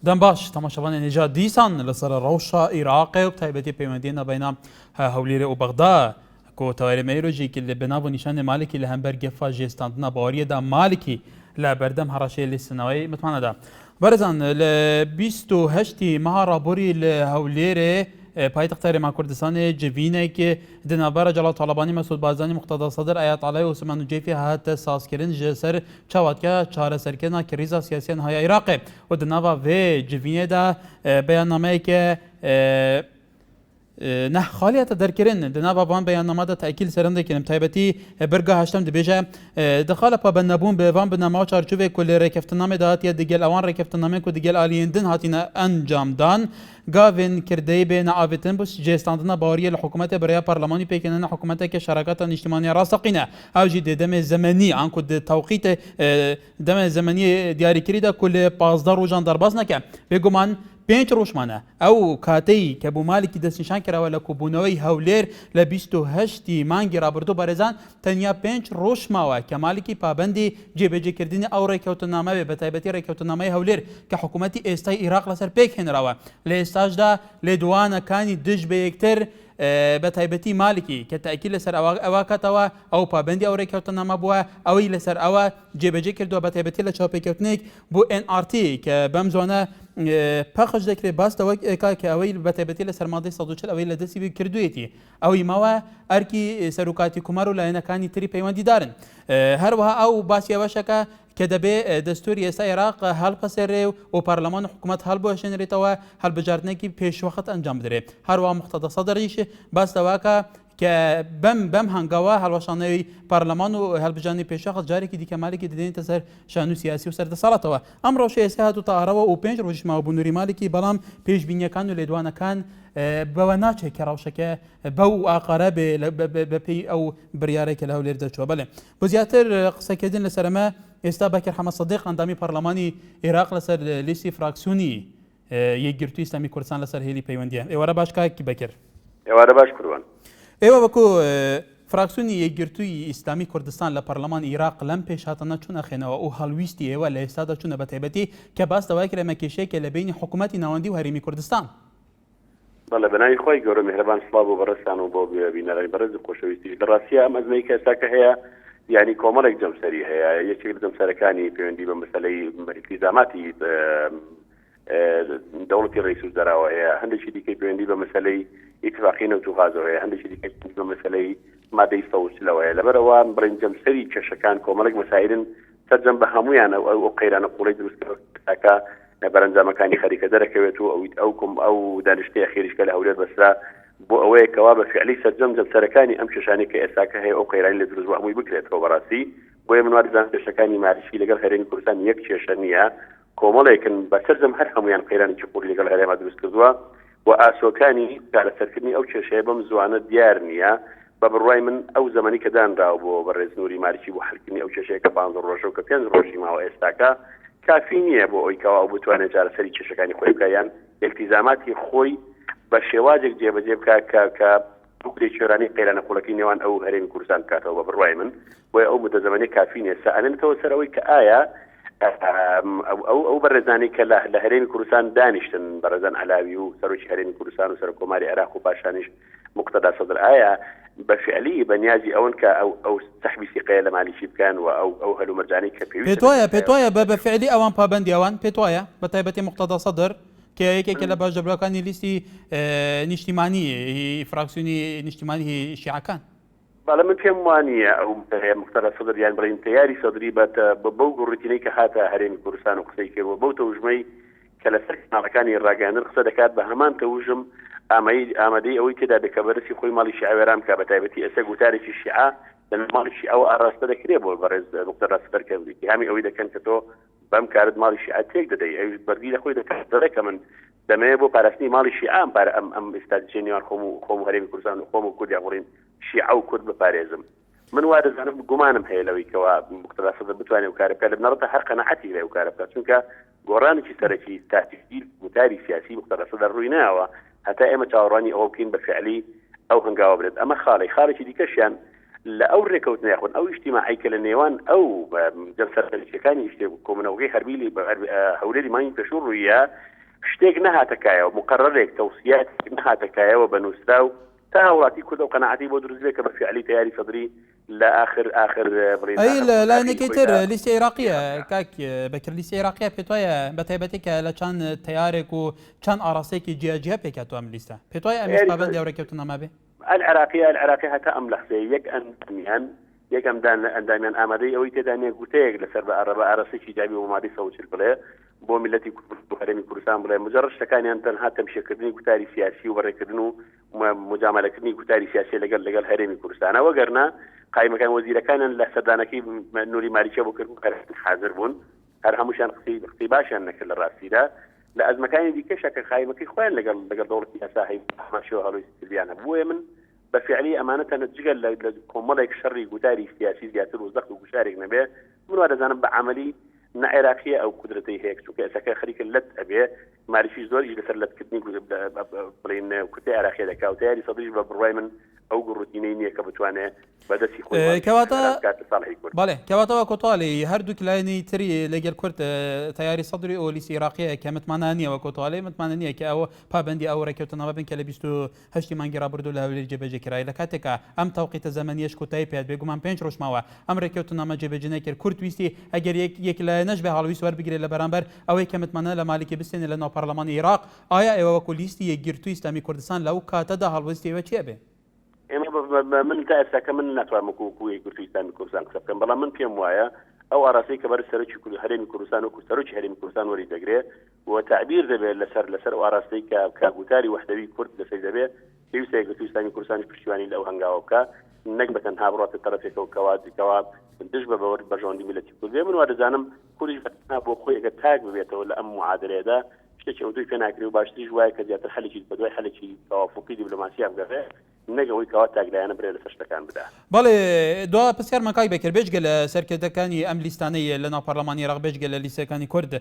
دەم باش تەماشەوانی نێژاد دیسان لەسەر ڕەوشە عێراقی و تایبەتی پەیوەندیە بەینە هەولێر و بەغدا کۆتەوەرەمەیرۆژێکی لە بەناو نیشانە مالێکی لە هەمبەر گەفا ژێستاندنە باوەریەدا مالێکی لە بەردەم هەڕەشەیە لیستنەوەی متمانەدا بەرزان لە 28 مەها ڕابۆری لە هەولێرێ پایتەختە هەرێما کوردستانی جڤینێک دنابەرە جەڵاو تاڵەبانی مەسعود بارزانی مقتەدا سەدر ئایەتاڵای عوسمان جێفی هاتە سازکردن ji ser çawatgeha çareserkirina krîza siyasiyan haya Iraqê û di nava vê civînê de beyannameyeke nehxaliyeta derkirin di nava van beyannama de tekîl serindekinin taybetî birga heştem dibêje dixala pabendebûn bi van bi nema çarçovê ku lê rêkeftinamê de hatiye digel ewan rêkeftinamê ku digel aliyên din hatine encamdan gavên kirdeyê bê neavêtin bu cêstandina baweriye li hikûmetê birêya parlemanî pêkirina hikûmeteke şerekata niştimaniya rastaqîne ew jî dê demê zemenî an ku di tewqîtê demê zemeniyê diyarîkirî de ku lê 15 rojan derbas neke bêguman 5 ڕۆژمانە ئەو کاتەی کە بوو مالێکی دەستنیشان کراوە لە کۆبوونەوەی هەولێر لە 28 مانگی ڕابردوو بەرەزان تەنیا 5 ڕۆژ ماوە کە مالێکی پابەندی جێبەجێکردنی ئەو ڕێکەوتنامەوێ بە تایبەتی ڕێکەوتنامەی هەولێر کە حکوومەتی ئێستای عێراق لەسەر پێک هێنراوە لە ئێستاشدا لێدوانەکانی دژ بە یەکتر بە تایبەتی مالێکی کە تاکی لەسەر ئەوە کاتەوە ئەو پابەندی ئەو ڕێکەوتنامە بووە ئەوەی لەسەر ئەوە جێبەجێ کردووە بە تایبەتی لە چاوپێکەوتنێک بۆ NRT کە بەم زۆنە پەخش دەکرێت باستەوە کە ئەوەی بە تایبەتی لە سەرمادەی 140 ئەوەی لە دەستی کردوێتی ئەوەی ماوە ئەرکی سەرۆکاتی کومار و لایەنەکانی تری پەیوەندیدارن هەروەها ئەو باسی ئەوەشەکە کە دەبێ دەستوری ئێستا عێراق هەڵپەسێرێ و پارلەمان و حکوومەت هەڵبوەشێنرێتەوە هەڵبژاردنێکی پێشوەخت ئەنجام بدرێت هەروەها مقتەدا سەدەریش باستەوەکە کە بەم هەنگاوە هەڵوەشانەوەی پارلەمان و هەڵبژاردنی پێشوەخت جارێکی دیکە مالێکی دێنێتە سەر شان و سیاسی و سەردەسەڵاتەوە ئەم ڕۆژە ئێستا هاتووتە ئارەوە و 5 ڕۆژی ماوە بوو نووری مالێکی بەڵام پێشبینیەکان و لێدوانەکان بەوە ناچێت کە ڕەوشەکە بەو ئاقارە بێ بەپێی ئەو بڕیارێکە لە هەولێر دەچووە بەڵێ بۆ زیاتر قسەکردن لەسەرەمە ئێستا بەکر حەمەد سەدیق ئەندامی پەرلەمانی عێراق لەسەر لیستی فراکسیۆنی یەکگرتووی ئیسلامی کوردستان لەسەر هێلی پەیوەندیە ئێوارە باش کاکی بەکر ئێوارە باش کوردوان ئێوە وەکو فراکسیۆنی یەکگرتووی ئیسلامی کوردستان لە پەرلەمان عێراق لەم پێشهاتانە چوونە خێنەوە و هەڵویستی ئێوە لە ئێستادا چوونە بە تایبەتی کە باس دەوای کرێمە کێشەیەکە لە بینی حکوومەتی ناوەندی و هەرێمی کوردستان بەڵێ بەناوی خۆی گەورە میهرەبان سڵاو بۆ بەڕێستان و بۆ بینەرانی بەڕێز و خۆشەویستی لە ڕاستیە ئەم ئەزمەی کە ئێستاکە هەیە یعنی کۆمەڵێک جەمسەری هەیە یەکێک لە جەمسەرەکانی پەیوەندی بە مەسەلەی التیزاماتی دەوڵەتی ڕئیس وزەراوە هەیە هەندێکی دیکەی پەیوەندی بە مەسەلەی ئیتفاقی نەوت و غازەوە هەیە هەندێکی دیکەی بە مەسەلەی مادەی سەوسلەوە هەیە لەبەرەوە بڕین جەمسەری کێشەکان کۆمەڵێک مەسائلن سەرجەم بە هەمویان ئەو قەیرانە قوڵەی دروستکردنەکە بەرەنجامەکانی خەریکە دەرەکەوێت و ئەو دانیشتەیە خێریشکە لە هەولێر بەسرا بۆ ئەوەیە کەوا بە فعلی سەرجەم جەمسەرەکانی ئەم کێشانەی کە ئێستاکە هەیە ئەو قەیرانی لە دروست و هەمووی بکرێتەوە بەڕاستی بۆیە من وادەزانم کێشەکانی ماریشی لەگەڵ هەرێمی کوردستان یەک کێشە نییە کۆمەڵێکن بە سەرجەم هەر هەمویان قەیرانێکی قوڵی لەگەڵ هەرێما دروست کردووە و ئاسۆکانی چارەسەرکردنی ئەو کێشەیە بەم زوانە دیار نییە بە بڕوای من ئەو زەمانی کە دانراوە بۆ بەڕێز نووری ماریشی بۆ حەلکردنی ئەو کێشەیە کە 15 ڕۆژە و کە 5 ڕۆژی ماوە ئێستاکە کافی نییە بۆ ئەوی کەوا ئەو بتوانێت چارەسەری کێشەکانی خۆی بکە یان التیزاماتی خۆی بە شێوازێک جێبەجێ بکات کە بکرێت شێرانی قەیرانە قوڵەکەی نێوان ئەو هەرێمی کوردستان بکاتەوە بە بڕوای من بۆیە ئەو مدە زەمانی کافی نییە سەئەمێنێتەوە سەر ئەوەی کە ئایا ئەو بەڕێزانەی کە لە هەرێمی کوردستان دانیشتن بەڕێزان عەلاوی و سەرۆکی هەرێمی کوردستان و سەرۆکۆماری عێراق و پاشانیش مقتەدا سەدر ئایا بەفعلی بەنیازی ئەوەن کە ئەو سەحبی سیقەیە لە مالیشی بکەن و ئەو هەلومەرجانەی کە پێت وایە بەفعلی ئەوان پابەندی ئەوان پێت وایە بە تایبەتی مقتەدا سەدر کە یەکێکە لە باشدەبراکانی لیستی نیشتیمانی فراکسیۆنی نیشتیمانی شیعەکان بەڵام من پێم وانییە ئەو مقتەدا سەدر یان بڵین تەیاری سەدری بەو گوڕتینەی کە هاتە هەرێمی کوردستان و قسەی کردوە بەو تەوژمەی کە لەسەر کەناڵەکانی ڕاگەاندن قسە دەکات بە هەمان تەوژم ئامادەی ئەوەی تێدا دەکە بەرزی خۆی ماڵی شیعە وێران بکات بە تایبەتی ئێستا گوتارێکی شیعە لە ماڵی شیعە ئاڕاستە دەکرێت بۆ بەڕێز مقتەدا سەدر کە هەمی ئەوەی دەکەن کە تۆ بەم کارت ماڵی شیعە تێک دەدەی ئەوی بەردی لە خۆی دەکات دەڵێکە من دەمەوێت بۆ پاراستنی ماڵی شیعە ئەم ئێستادیچەی نێوان خۆم و هەرێمی کوردستان و خۆم و کوردیا بڵین شیعە و کورد بپارێزم من وا دەزانم گومانم هەیە لەوەی کەوا مقتەدا سەدر بتوانێت و کارە بکات لە بنەڕەتە هەر قەناعەتی لێ و کارە بکات چونکە گۆڕانێکی سەرەکی تاکتیکی وتاری سیاسی مقتەدا سەدر ڕووی ناوە هەتا ئێمە چاوەڕوانی ئەوە بکەین بە فعلی ئەو هەنگاوە برێت ئەمە خاڵێکی دیکەشیان لە ئەو ڕێکەوتنە یاخۆن ئەو ئیجتیماعی کە لە نێوان ئەو جەمسەرکردنیەکانی کۆمنەوەی هەربیلی هەولێری مانگی پێشوو ڕوویە شتێک نەهاتەکایەوە مقرڕێک تەوسیات نەهاتەکایەوە بەنووسرا و تا هاوڵاتی کورد و قەنەعەتی بۆ دروست بێت کە بە فعلی تیاری سەدری لە آخر بڕێدا ئەی لایەنێکی تر لیستی عێراقیە کاک بەکر لیستی عێراقیە پێت وایە بە تایبەتی کە لە چەند تەیارێک و چەند ئاڕاستەیەکی جیاجیا پێکاتوە ئەم لیستە پێت وایە ئەمیش پابەندی ئەو ڕێکەوتنامە بێ العراقی هەتا ئەم لەحظەیە یەک ئەندامیان ئامادەی ئەوەی تێدانێ گوتەیەک لەسەر بە ئارەسێکی جابی و مادەی 140 بڵێ بۆ میلەتی هەرێمی کوردستان بڵێ مجرد شتەکانیان تەنها تەمشێکردنی گوتاری سیاسی و بەڕێکردن و مجاملەکردنی گوتاری سیاسی لەگەڵ هەرێمی کوردستانە وەگەرنا قایمەکان وەزیرەکانیان لە سەردانەکەی نوری ماریچە بۆ کردن حاضر بوون هەر هەمووشیان قسەی باشیان نەکرد لە ڕاستیدا لە ئەزمەکانی دیکەشە کە قایمەکەی خۆیان لەگەڵ دەوڵەتی یاساهی هەماشەوە هەڵۆی سیلیانە بۆیە من بەفعلی ئەمانەتە نەجگەل لە کۆمەڵێک شەڕی گوتاری سیاسی زیاتر و زەخت و گوشارێک نەبێ من وا دەزانم بە عملی نەعێراقیە ئەو قودرەتەی هەیە چونکە ئەسەکە خەریکە لەت ئەبێ ماریشی زۆریش لەسەر لەتکردنی بڵێن کوتەی عێراقیە دەکا و تیاری سەدریش بە بڕوای من ئەو گڕوتینەی نییە کە بتوانێت بەدەستی خۆی بەڵێ کەواتەوە کۆتاڵی هەردوو لایەنی تری لەگەل کورد تیاری سەدری ئەو لیستی عێراقیە کە متمانە نییەوە کۆتاڵی متمانە نییە کە ئەوە پابەندی ئەو ڕێکەوتنەوە بن کە لە 28 مانگی ڕابردوو لە هەولێر جێبەجێکرای لە کاتێکە ئەم تەوقیتە زەمەنیەش کۆتایی پێات بێگومان 5 ڕۆژماوە ئەم ڕێکەوتنامە جێبەجێ نەکرد کورد ویستی ئەگەر یەک لایەنەش بە هەڵویست وەربگرێت لە بەرامبەر ئەوەی کە متمانە لە مالکی بستێنێ لە ناو پەرلەمانی عێراق ئایا ئێوە وەکو لیستی یەکگرتووی ئیسلامی کوردستان لەو کاتەدا هەڵویستیەوە چیە بێ؟ من تا ئێستاکە من ناتوانم وەکو یەکگرتووی ئیسلامی کوردستان قسە بکەم بەڵام من پێم وایە ئەو ئاراستەی کە بەر سەرۆکی هەرێمی کوردستان و سەرۆکی هەرێمی کوردستان وەری دەگرێت و تعبیر دەبێت لەسەر ئەو ئاراستەی کە گوتاری وحدەوی کورد لەسەر دەبێت پێویستە یەکگرتووی ئیسلامی کوردستانی پشتیوانی لەو هەنگاوە بکە نەک بەتەنها بڕاتە تەرەفێکەوە کەوا دژ بە بەرژەوەندی میلەتی کورد بێ من وا دەزانم کوردیش بەتەنها بۆ خۆی ئەگەر تاک ببێتەوە لە ئەم معادلەیەدا شتێکی ئەو دوی پێ ناکرێ و باشتریش وایە کە زیاتر حەلێکی بەدوای حەلێکی تەوافقی دیپلۆماسی بگەڕێت نەگەوەی کەوا تاگلایەنە برێ لەسەر شتەکان بدا بەڵێ دوا پرسیارمان کاک بەکر بێژگە لە سەرکردەکانی ئەم لیستانەی لە ناو پەرلەمانی عێراق بێژگە لە لیستەکانی کورد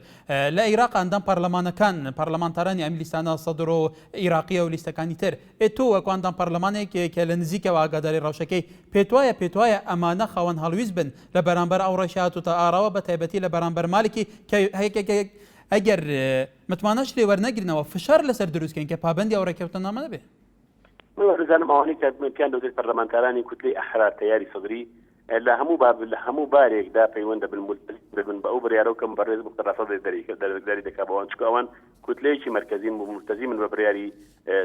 لە عێراق ئەندام پەرلەمانەکان پەرلەمانتارانی ئەم لیستانە سەدر و عێراقیە و لیستەکانی تر تۆ وەکو ئەندام پەرلەمانێک کە لە نزیکەوە ئاگاداری ڕەوشەکەی پێت وایە ئەمانە خاوەن هەڵویست بن لە بەرامبەر ئەو ڕێژهات و تا ئاراوە بە تایبەتی لە بەرامبەر مالکی ئەگەر متمانەش لێ وەرنەگرنەوە فشار لەسەر دروستکەین کە پابەندی ئەو ڕێکەوتنامە نەبێ من دەزانم ئەوانەی کە پیان دەوتێت پەرلەمانتارانی کوتلەی ئەحرار تیاری سەدری لە هەموو بارێکدا پەیوەندە بن بە ئەو بڕیارە و کەم بەڕێز بخرافە دەرەکداری دەکا بەوان چکە ئەوان کوتلەیەکی مرکزین و مرتەزی من بە بڕیاری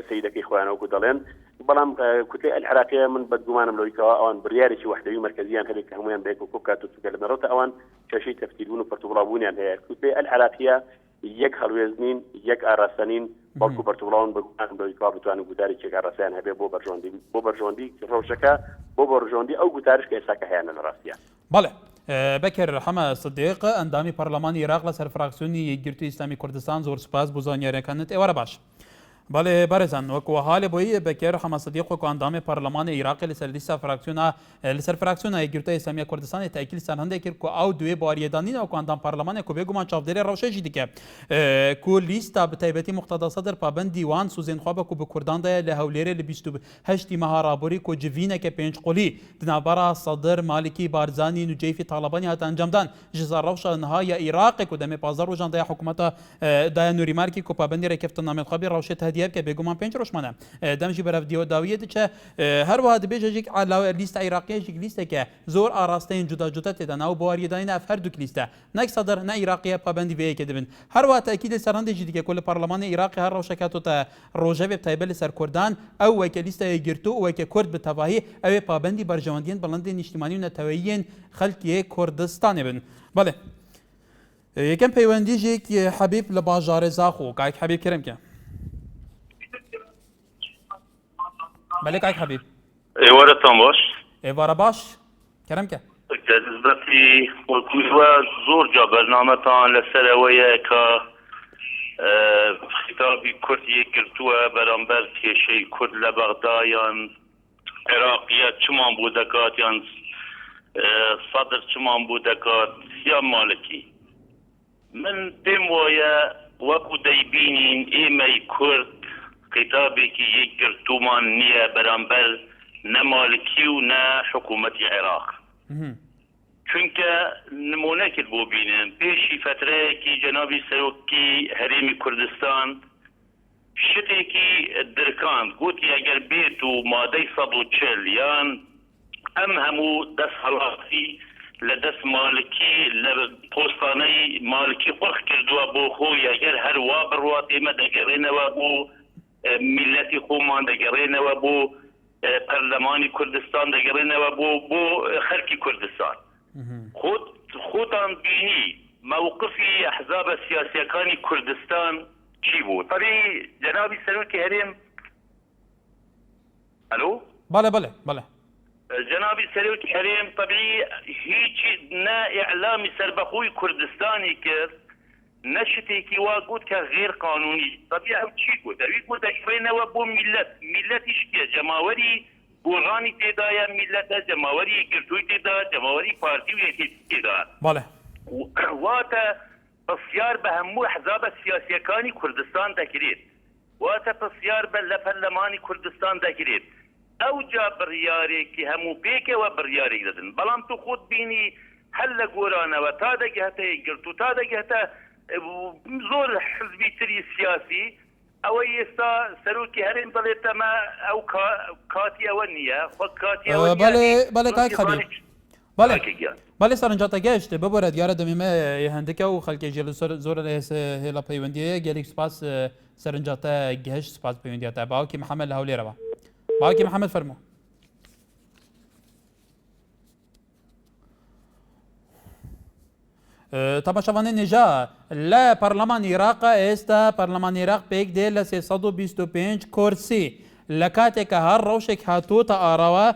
سەیدەکەی خۆیانەوەکو دەڵێن بەڵام کوتلەی العێراقیە من بەدگومانم لەوەیکەوە ئەوان بڕیارێکی وحدەوی مرکزیان هەبێت کە هەمویان بەیەک وەکو کات و چکە لەبەرەوەتە ئەوان کێشەی تەفتیلبوون و پەرتوبڵاوبوونیان هەیە کوتلەی العێراقیە یەک هەڵوێزنین یەک ئاراستەنین بەڵکو بەرتوبڵاون بەگومان بەوەیکەوە بتوانن گوتاری چێک ئاراستیان هەبێ بۆ بەرژەوەندی ڕەوشەکە بۆ بەرژەوەندی ئەو گوتارش کە ئێستا کە هەیەە لە ڕاستیە بەڵێ بەکر حەمە سدیق ئەندامی پەرلەمانی عێراق لەسەر فراکسیۆنی یەکگرتووی ئیسلامی کوردستان زۆر سوپاس بۆ زانیاریەکانت ئێوەرە باش بەڵێ بەرەزان وەکو حالێ بۆی بەکر حەمە سدیق وەکو ئەندامی پەرلەمانی عێراقی لەسەر لیستە لەسەر فراکسیۆنە یەکگرتووی ئیسلامی کوردستانی تاکیل سەر هەندێک کرد کو ئەو دوێ باریەدانین وەکو ئەندام پەرلەمانێک و بێگومان چاودێری ڕەوشەیەکی دیکە کو لیستا بەتایبەتی مقتەدا سەدر پابەندی وان سوزێنخوا بەکو بە کورداندایە لە هەولێرە لە 28 مەها ڕابۆری کو جڤینێکە پێنج قولی دنابەرە سەدر مالکی بارزانی نوجەیفی تاڵەبانی هاتە ئەنجامدان ژزا ڕەوشە نهایە عێراقێک و دەمێ 15 ڕۆژان دایە حکوومەتە دایە نوری مارکی کو پابەندی ڕێکەفتنامەی خەبی ڕەوشێت هەدیە کە بێگومان 5 ڕۆژمانە دەمژی بەرەف دیۆداویە دچە هەروەها دەبێژێک لیستە عێراقیەشێک لیستێکە زۆر ئاراستەین جودا تێدا ناو بۆواریەدانی ئەف هەردووک لیستە نەک سەدر نە عێراقیە پابەندی بەیەکە دەبن هەروەها تاکید لەسەر هەندێکی دیکە کۆ لە پەرلەمانی عێراقی هەر ڕەوشەکاتۆتە ڕۆژەوێ تایبەت لەسەر کوردان ئەو وەکە لیستە یەکگرتوو وەکە کورد بەتەواهی ئەوێ پابەندی بەرژەوەندیین بەڵندی نیشتیمانی و نەتەوەییین خەڵکی کوردستانێ بن بەڵێ یەکەم پەیوەندیژێک حەبیب لە باژارێ زاخۆ کاک حەبیب کرمکە بەڵێ کاک حەبیب ئێوەرەتان باش ئێوارە باش کەرەمکە دەزبەتی وەکووە زۆر جا بەرنامەتان لەسەرەوەیە کە خیتابی کورد یەکگرتووە بەرامبەر کێشەی کورد لە بەغدا یان عێراقیە چمان بۆ دەکات یان سەدر چمان بۆ دەکات یا مالکی من پێم وایە وەکو دەیبینین ئێمەی کورد خیتابێکی یەکگرتوومان نییە بەرامبەر نمالكي ونا حكومة العراق چونکە نمونەکت بۆ بینن پێشی فترەیەکی جەنابی سەرۆکی هەرێمی کوردستان شتێکی درکاند گوتی ئەگەر بێت و مادەی 140 یان ئەم هەموو دەست هەڵاتی لە دەست مالکی لە پۆستانەی مالکی قڕخ کردووە بۆ خۆی ئەگەر هەروە بڕوات ئێمە دەگەڕێنەوە بۆ میلەتی خۆمان دەگەڕێنەوە بۆ پەرلەمانی کوردستان دەگەڕێنەوە بۆ خەرکی کوردستان خۆتان بینی مووقفی ئەحزابە سیاسیەکانی کوردستان چی بوو؟ طبعی جەنابی سەرۆکی هەرێم ئەلۆ؟ بەڵێ جەنابی سەرۆکی هەرێم طبعی هیچی نە ئیعلامی سەربەخۆی کوردستانی کرد نە شتێکی وا گوت کە غێر قانونی طبعی ئەو چی گوت؟ ئەوی گوت دەگەڕێنەوە بۆ میلەتیش کێ جەماوەری گۆڕانی تێدایە میلەتە جەماوەری گرتووی تێدا جەماوەری پارتی و یەکێتی تێدا واتە پرسیار بە هەموو ئەحزابە سیاسیەکانی کوردستان دەکرێت واتە پرسیار بە لە پەرلەمانی کوردستان دەکرێت ئەو جا بڕیارێکی هەموو پێکەوە بڕیارێک دەدن بەڵام تو خۆت بینی هەر لە گۆرانەوە تا دەگەهتە گرت و تا دەگەهتە زۆر حزبی تری سیاسی ئەوەی ئێستا سەرۆکی هەرێم دەڵێت ئەمە ئەو کاتی ئەوە نییە خۆ کاتی بەڵێ کاک خەبیر بەڵێ سەرنجاتە گەشت ببوورە دیارە دەمێمە هەندێکە و خەڵکێکی زۆر هێڵە پەیوەندیەیە گەلێک سپاس سەرنجاتە گەشت سپاس پەیوەندیاتە باوکی محەممەد لە هەولێرەوە باوکی محەممەد فەرموو تەماشاوانە نێژا لە پەرلەمانی عێراق ئێستا پەرلەمانی عێراق پێک دێ لە 325 کورسی لە کاتێکە هەر ڕەوشێک هاتووتە ئاراوە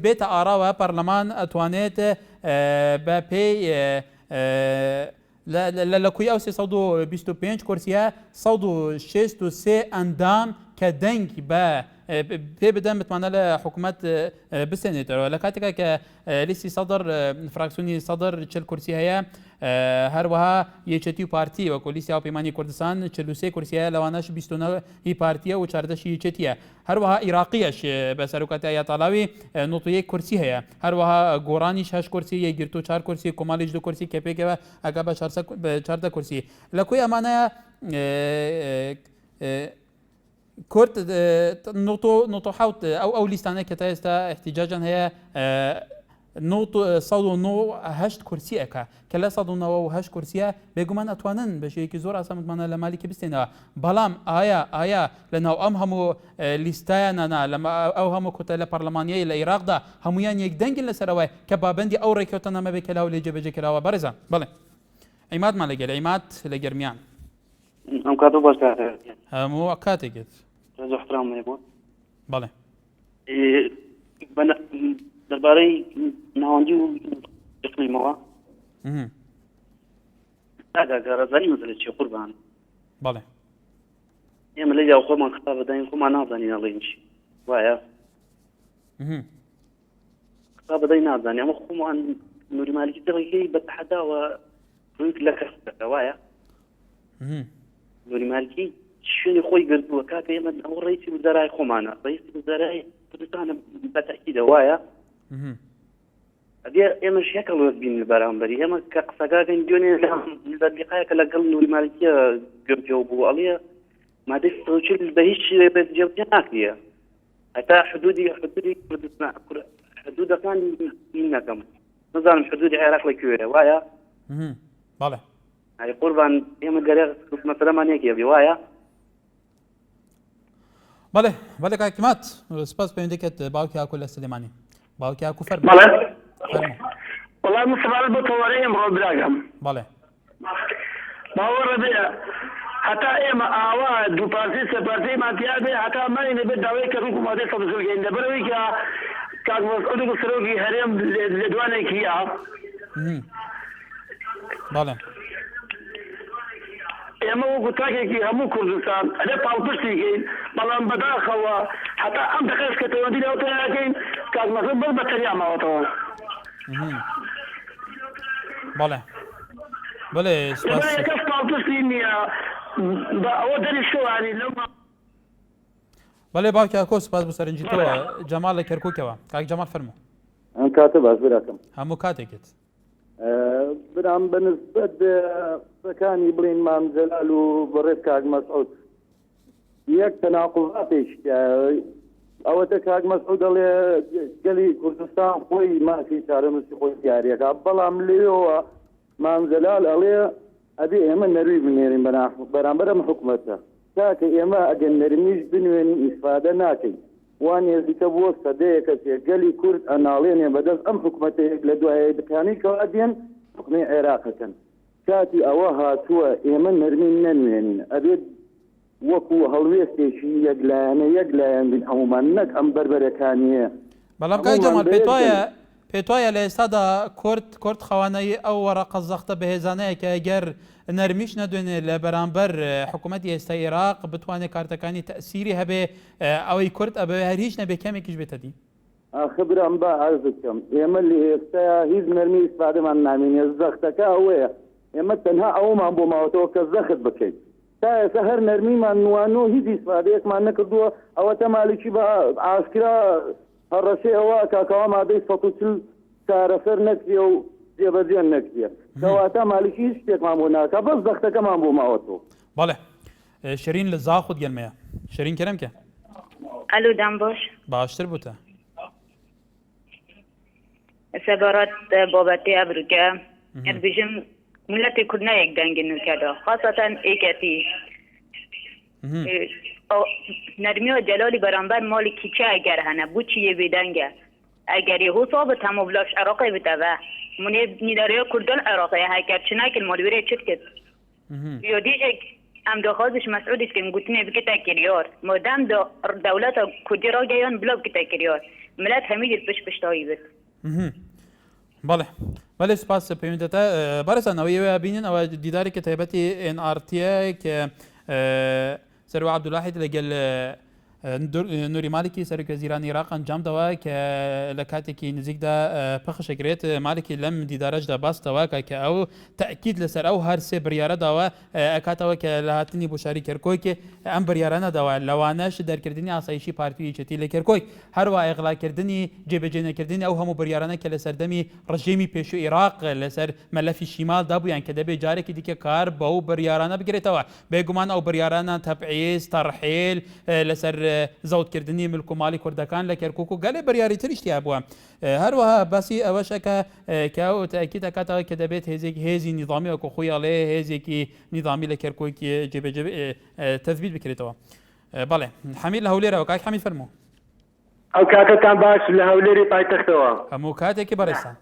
بێتە ئاراوە پەرلەمان ئەتوانێت بە پێی لە کوی ئەو 325 کورسیە 163 ئەندام کە دەنگ بە پێ بدەن بتوانە لە حکوومەت بسێنێتەوە لە کاتێکە کە لیستی سەدر فراکسیۆنی سەدر 40 کورسی هەیە هەروەها یەکێتی و پارتی وەکو لیستی هاوپەیمانی کوردستان 43 کورسیە لەوانەش 29 پارتیە و 14 یەکێتیە هەروەها عێراقیەش بە سەرۆکاتی ئایەتاڵاوی 91 کورسی هەیە هەروەها گۆڕانیش 8 کورسی یەکگرتو و 4 کورسی کۆماڵیش 2 کورسی کە پێکەوە ئەگا بە 14 کورسی لە کوی ئەمانە کورد نۆتۆ حوت ئەو لیستانەیە کە تا ئێستا احتیجاجان هەیە 198 کورسی ئەکا کە لە 198 کورسیە بێگومان ئەتوانن بەشەیەکی زۆر ئاسانمانە لە مالیکی بستێنەوە بەڵام ئایا لە ناو ئەم هەموو لیستایانە لە ئەو هەموو کۆتە لە پەرلەمانیایی لە عێراقدا هەمویان یەک دەنگن لەسەرەوەی کە بابەندی ئەو ڕێککەوتنامە بێت کە لاو لێ جێبەجێکراوە بەڕێزان بڵێ عیمادمان لەگەل عیماد لە گەرمیان ئەم کاتۆ باش هەموو کاتێکت احترام بۆ بەڵێ دەربارەی ناوەندی و اقلیمەوە ئاگاگارەزانی مەسەلە چی قوربان بەڵێ ئێمە لە یاو خۆمان خەتا بەداین خۆمان نازانین ئەڵێن چی وایە خەتا بەدای نازانین ئەمە خۆمان نووری مالیکی دڵێکی بەتەحەداوە ڕوویک لە کەسەکە وایە نووری مالیکی شوێنی خۆی گرتووە کاکە ئێمە ئەو ڕێیسی وزەرای خۆمانە ڕێیسی وزەرای کوردستانە بەتەکیدە وایە ئەدێ ئێمەش یەکەڵوەت بین بەرامبەری ئێمە کە قسەگاکەین دوێنێ لە دیقایەکە لەگەڵ نووری مالیکیە گرتەوە بوو ئەڵێ مادەی سەوچل بە هیچ جێبجێ ناکرێ هەتا حدودی کوردستان حدودەکانی نەکەم نزانم حدودی عێراق لەکوێرە وایە بەڵێ هەی قوربان ئێمە گەرە مەسەلەمان یەکێ بێ وایە بەڵێ کاکیمات سپاس پەیوەندیکەت باوکی هاکو لە سلێمانی باوکی هاکو فەرموو وەڵام سەبارەت بۆ تەوارەی ئەمڕۆ براگەم بەڵێ باوەڕە بێ هەتا ئێمە ئاوا دوو پارتی سێ پارتیمان تیا بێ هەتا ماینە بێت داوای کە ڕووک و مادەی سەدەسەڵگەین لەبەرەوەی کە کاک مەسعود و سەرۆکی هەرێم لە دوانێکیە بەڵێ ئێمە وەکو تاکێکی هەموو کوردستان ئەدە پاڵپشتیکەین بەڵام بەداخەوە هەتا ئەم دەقەش کە پەیوەندی لەوتەیەکەین کاک مەسعود بەس بەتەریا ماوەتەوە بەڵێ سپاس کەس پاڵپشتی نییە بە ئەوە دەری شوانی لەو بەڵێ باوکی ئاکۆ سپاس بۆ سەرنجیتەوە جەمال لە کەرکووکەوە کاک جەمال فەرموو ئەم کاتە باش براکەم هەموو کاتێکت برام بەنسبەت قسەکانی بڵین مام جەلال و بەڕێز کاک مەسعود یەک تەناقوزاتێک ئەوەتە کاک مەسعود دەڵێ گەلی کوردستان خۆی مافی چارەنووسی خۆی دیارەکە بەڵام لێەوە مام جەلال ئەڵێ ئەبێ ئێمە نەروی بنێرین بەرامبەر ئەم حکوومەتە تاکە ئێمە ئەگەر نەرمیش بنوێن ئیسفادە ناکەین وان نێزیکە بۆ سەدەیەکە گەلی کورد ئەناڵێنێ بەدەست ئەم حکوومەتەیەک لە دوایە دەکانی کەوا دێن حکومەی عێراقەکەن کاتی ئەوە هاتووە ئێمە نەرمین نەنوێنین ئەبێت وەکو هەڵوێستێکی یەکلایەن بین هەمومان نەک ئەم بربەرەکانیە بەڵام کاک جەمال پێت وایە لە ئێستادا کورد خەوانەی ئەو وەرەقە زەختە بەهێزانەیە کە ئەگەر نەرمیش نەدوێنێ لە بەرامبەر حکوومەتی ئێستا عێراق بتوانێت کارتەکانی تەسیری هەبێ ئەوەی کورد ئەبێ هەر هیچ نەبێ کەمێکیش بێتە دی خبرم با عرض بکەم ئێمە لە ئێستا هیچ نەرمی ئیسفادەمان نامێنێ زەختەکە ئەوەیە ئێمە تەنها ئەومان بۆ ماوەتەوە کە زەخت بکەیت تا ئێستا هەر نەرمیمان نوانۆ هیچ ئیسفادەیەکمان نەکردووە ئەوەتە مالکی بە ئاسکرا هەڕەشەی ئەوە کاکەوا مادەی 140 چارەسەر نەکرێ و جێبەجێ نەکرێ کەواتە مالکی هیچ شتێکمان بۆ ناکە بەس زەختەکەمان بۆ ماوەتەوە بەڵێ شیرین لە زاخوت گەلمەیە شیرین کەرەمکە الو دام باش باشتر بووتە سەبارەت بابەتی ئەبروکە بژم ملەتی کورد نایەک دەنگی نوکەدا خاصەتەن ئێکەتی نەرمی و جەلالی بەرامبەر مالی کیچە ئەگەر هەنە بوو چیە بێدەنگە ئەگەری حسابت هەموو بلاش عێراقی بتەوە منێ نیدارەیە کوردن عێراقی هەکەر چناکن مالوێرە چت کرد یۆدیژێک ئەم داخوازش مەسعودیش کن گوتنێ بکتە کریار مادام دەولەتە کوردی ڕاگەیان بلا بکتە کریار ملەت هەمیدت پشتایی بێت بەڵێ سپاس پەیوەندەتە بەڕێزانەوە ئێوە بینن ئەوە دیدارێکە تایبەتی NRTە کە سەرۆ عەبدوڵاحیت لەگەل نوری مالکی سەرۆکوەزیرانی عێراق ئەنجامدەوە کە لە کاتێکی نزیکدا پەخشەکرێت مالکی لەم دیدارەشدا باستەوە کە ئەو تەکید لەسەر ئەو هەر سێ بڕیارە داوە ئەکاتەوە کە لە هاتنی بۆشاری کەرکۆیکێ ئەم بڕیارانە داوە لەوانەش دەرکردنی ئاسایشی پارتی یەکێتی لە کەرکۆی هەروە ئێغڵاکردنی جێبەجێ نەکردنی ئەو هەموو بڕیارانە کە لە سەردەمی ڕژێمی پێشوو عێراق لەسەر مەلەفی شیمال دابوویان کە دەبێت جارێکی دیکە کار بە ئەو بڕیارانە بگرێتەوە بێگومان ئەو بڕیارانە تەبعیز تەڕحیل لەسەر زەوتکردنی ملک و مالی کوردەکان لە کەرکووک و گەلێ بڕیاری تریشتیا بووە هەروەها باسی ئەوەشەکە کە ئەو تاکید دەکاتەوە کە دەبێت هێزی نظامی وەکو خۆیاڵێ هێزێکی نظامی لە کەرکووکی جێبەجێ تەثبیت بکرێتەوە بەڵێ حەمید لە هەولێرەوە کاک حەمید فەرموو ئەو کاتتان باش لە هەولێری پایتەختەوە هەموو کاتێکی بەڕێسان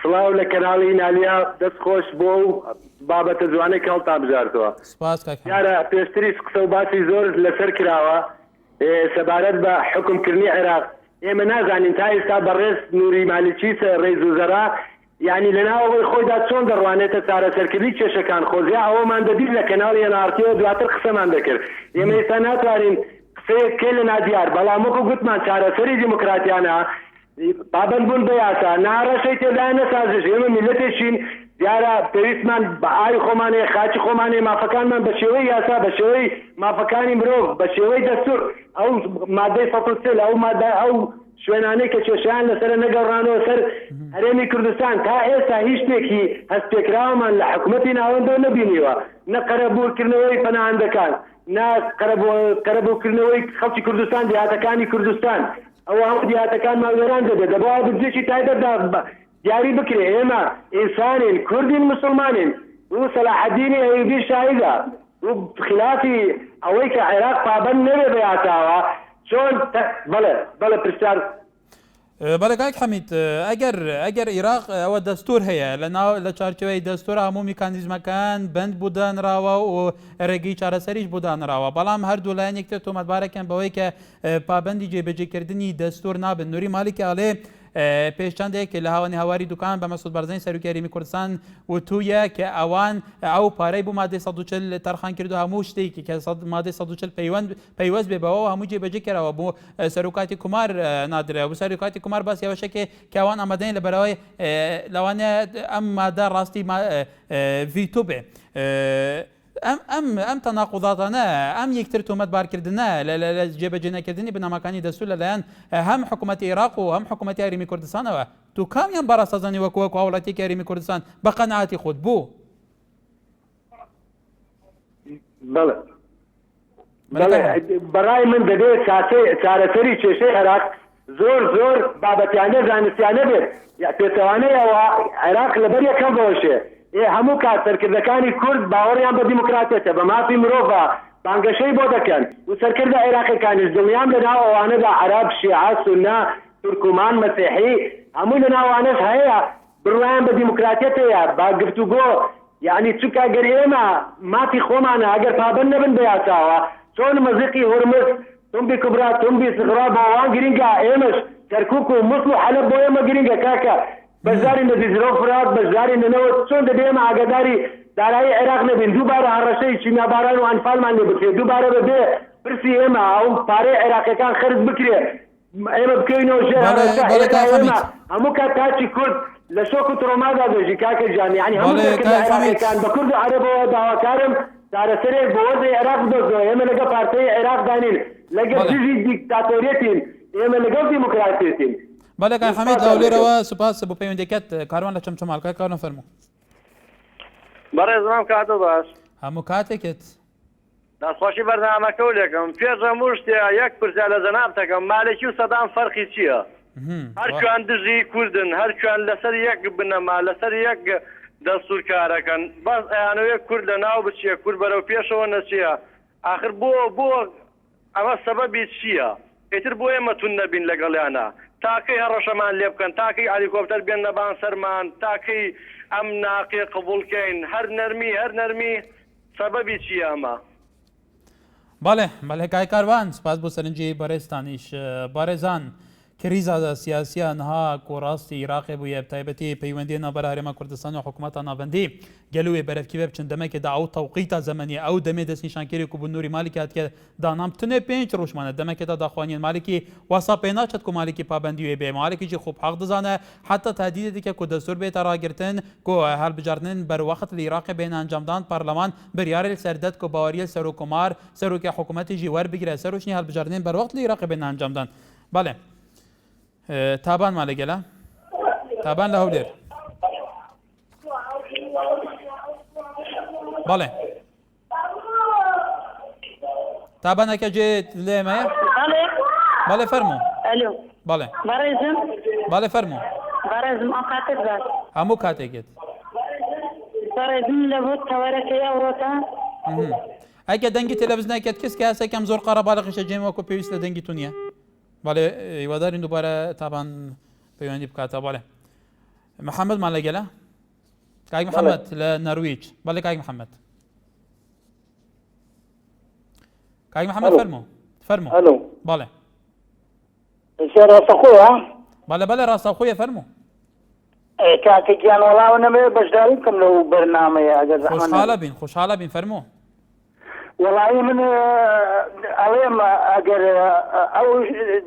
سڵاو لە کەناڵی نالیا دەست خۆش بۆ و بابەتە جوانێک هەڵتا بژاردەوە سپاس کاک یارە پێشتریش قسە و باسی زۆر لەسەر کراوە سەبارەت بە حکومکردنی عێراق ئێمە نازانین تا ئێستا بەڕێز نوری مالکی ڕێز وزەرا یعنی لەناوەوەی خۆیدا چۆن دەڕوانێتە چارەسەرکردی کێشەکان خۆزیە ئەوەمان دەبیر لە کەناڵی NRTەوە دواتر قسەمان دەکرد ئێمە ئێستا ناتوانین قسەیەک کێ لە نادیار بەڵام وەکو گوتمان چارەسەری دیموکراتیانە پابەند بوون بە یاسا ناڕەشەی تێدا نەسازش ئێمە میلەتێکین دیارە پێویستمان بە ئاوی خۆمانێ خاچی خۆمانێ مافەکانمان بە شێوەی یاسا بە شێوەی مافەکانی مرۆڤ بە شێوەی دەستور ئەو مادەی فەقڵسێل ئەو مادە ئەو شوێنانەی کە کێشیان لەسەر نەگەڕانەوە سەر هەرێمی کوردستان تا ئێستا هیچ شتێکی هەستپێکراوەمان لە حکوومەتی ناوەندە نەبینیوە نە قەرەبوورکردنەوەی پەناهەندەکان نا قەرەبوورکردنەوەی خەڵکی کوردستان دیهاتەکانی کوردستان ئەوە هەموو دیهاتەکان ماوێران دەبێت دەبەوە بنجێکی تایبەتدا دیاری بکرێ ئێمە ئینسانین کوردین مسلمانین و سەلاحەدینی ئەیوبی شاهیدە و خلافی ئەوەی کە عێراق پابەند نەبێ بە یاساوە چۆن بەڵێ پرسیار بەڵێ کاک حەمید ئەگەر عێراق ئەوە دەستور هەیە لە چارچەوەی دەستور هەموو میکانیزمەکان بند بودانراوە و ڕێگەی چارەسەریش بودانراوە بەڵام هەردوو لایەن یەکتر تۆمەتبارەکەن بەوەی کە پابەندی جێبەجێکردنی دەستور نابن نوری مالکی ئاڵێ پێشچەندێک لە هاوانی هاواری دوکان بە مەسعود بەرزەنی سەرۆکی هەرێمی کوردستان وتوویە کە ئەوان ئەو پارەی بوو مادەی 140 تەرخان کردو هەموو شتێکی کە مادەی 140 پەیوەست بێ بەوە هەموو جێبەجێ کراوە بۆ سەرۆکاتی کومار نادرا بۆ سەرۆکاتی کومار باسی ئەوەشەکێ کە ئەوان ئەمادەین لە بەرەوەی لەوانەیە ئەم مادە ڕاستی ڤیتۆ بێ ام تناقضاتنا ام یەکتر تۆمەتبارکردنە لە جێبەجێنەکردنی بنەماکانی دەستور لەلایەن هەم حکوومەتی عێراق و هەم حکوومەتی هەرێمی کوردستانەوە تو کامیان بەڕاستەزانی وەکو وڵاتێکی هەرێمی کوردستان بە قەنەعاتی خۆت بوو؟ بەڵێ بەڕای من دەبێت چارەسەری کێشەی عێراق زۆر بابەتیانە زانستیانە بێت پێچەوانەیەوە عێراق لەبەر یەکەم بۆشێ هەموو کات سەرکردەکانی کورد باوەڕیان بە دیموکراتێتە بە مافی مرۆڤە بانگەشەی بۆ دەکەن و سەرکردە عێراقیەکانیش دڵنیان لە ناو ئەوانەدا عەرەب شیعە سونە تورکمان مەسیحی هەموو لە ناوانەش هەیە بڕوایان بە دیموکراتێتەیە با گفتوگۆ یعنی چونکە ئەگەر ئێمە مافی خۆمانە ئەگەر پابەند نەبن بە یاساوە چۆن مەزیقی هورمز تنبی کوبرا تنبی سغرا باوان گرینگە ئێمەش کەرکووک و موسڵ و حەلەب بۆ ئێمە گرینگە کاکە بەشداری لە دیزرە و فرات بەشداری لەنەوە چۆن دەبێ ئێمە ئاگاداری دارایی عێراق نەبین دووبارە هەڕەشەی چینیاباران و ئەنفالمان لێ بکرێت دووبارە بەبێ پرسی ئێمە ئەو پارەی عێراقیەکان خرج بکرێت ئێمە بکەینەوە ژێر ئێمە هەموو کات تاچی کورد لە شۆک و تڕۆمادا دەژی کاکە جان یعنی هەموو عێراقیەکان بە کورد و عەرەبەوە داواکارم چارەسەرێک بۆ وەزەی عێراق بدۆزەوە ئێمە لەگە پارتەی عێراق دانین لەگەڵ دژی دیکتاتۆریەتین ئێمە لەگەڵ دیموکراتێتین. بەڵێ کاک حەمید لەولێرەوە سوپاس بۆ پەیوەندیەکەت کاروان لە چەمچەماڵ کاروان فەرموو. بەڕێزمام کاتە باش هەموو کاتێکت دەستخۆشی بەرنامەکە و لێکم پێش هەموو شتێ یەک پرسیار لە جەناب دەکەم مالێکی و سەدام فەرقی چییە؟ هەرکوان دژی کوردن هەرکوان لەسەر یەک بنەما لەسەر یەک دەستور کارەکەن بەس ئەیانەوێت کورد لە ناو بچیە کورد بەرەو پێشەوە نەچیە ئاخر بۆ ئەمە سەبەبی چییە؟ ئێتر بۆ ئێمە تون نەبین لەگەڵیانە تاکەی هەڕەشەمان لێ بکەن تاکەی هەلیکۆپتەر بێن نەبان سەرمان تاکەی ئەم ناقێ قبوڵکەین هەر نەرمی سەبەبی چییە ئەمە؟ بەڵێ کای کاروان سپاس بۆ سەرنجی بەڕێستانیش بارێزان کریزا سیاسیە نها کۆڕاستی عێراقی بووە تایبەتی پەیوەندی ناوبەر هەرێما کوردستان و حکوومەتە ناوەندی گەلوێ بەرەفکیبە بچن دەمەکێدا ئەو تەوقیتە زەمەنی ئەو دەمێ دەستنیشانکەری و بوو نووری مالکی هاتکە دانام تنێ 5 ڕۆژمانە دەمەکێدا داخوانین مالکی واسا پێ ناچێت کو مالکی پابەندی وێ بێ مالکیجی خوب حەق دەزانە حتا تهدید دیکە کو دەستور بێتە ڕاگرتن کو هەڵبژاردنن بەروەخت لە عێراق بین ئەنجامدان پارلەمان بریارێک سەردەت کو باوەریە سەرۆکومار سەرۆکی حکوومەتیژی وەربگرە سەرۆشنی هەڵبژاردنن بەروەخت لە عێراق بین ئەنجامدان. بەڵێ تابان مالێگەلا تابان لە هەولێر بەڵێ تابانەکە جێت لێمەیە بەڵێ فەرموو بەڵێ بەڵێ فەرموو هەموو کاتێکێت ئەگە دەنگی تەلەڤیزیۆنێکت کەس کە هەسێکم زۆر قەرە باڵغیشە جێم وەکو پێویست لە دەنگی تونیە بەڵێ هیوادارین دووبارە تابان پەیوەندی بکاتە بەڵێ محەممەد مالەگەلە کاک محەممەد لە نەرویج بەڵێ کاک محەممەد کاک محەممەد فەرموو بەڵێ بەڵێ ڕاستەخۆیە فەرموو کاکە گیان وەڵاو نەبێ بەشداری بکەم لەو بەرنامەیە ئەگەر خۆشحاڵە بین فەرموو. وەڵامی من ئەڵێم ئەگەر ئەو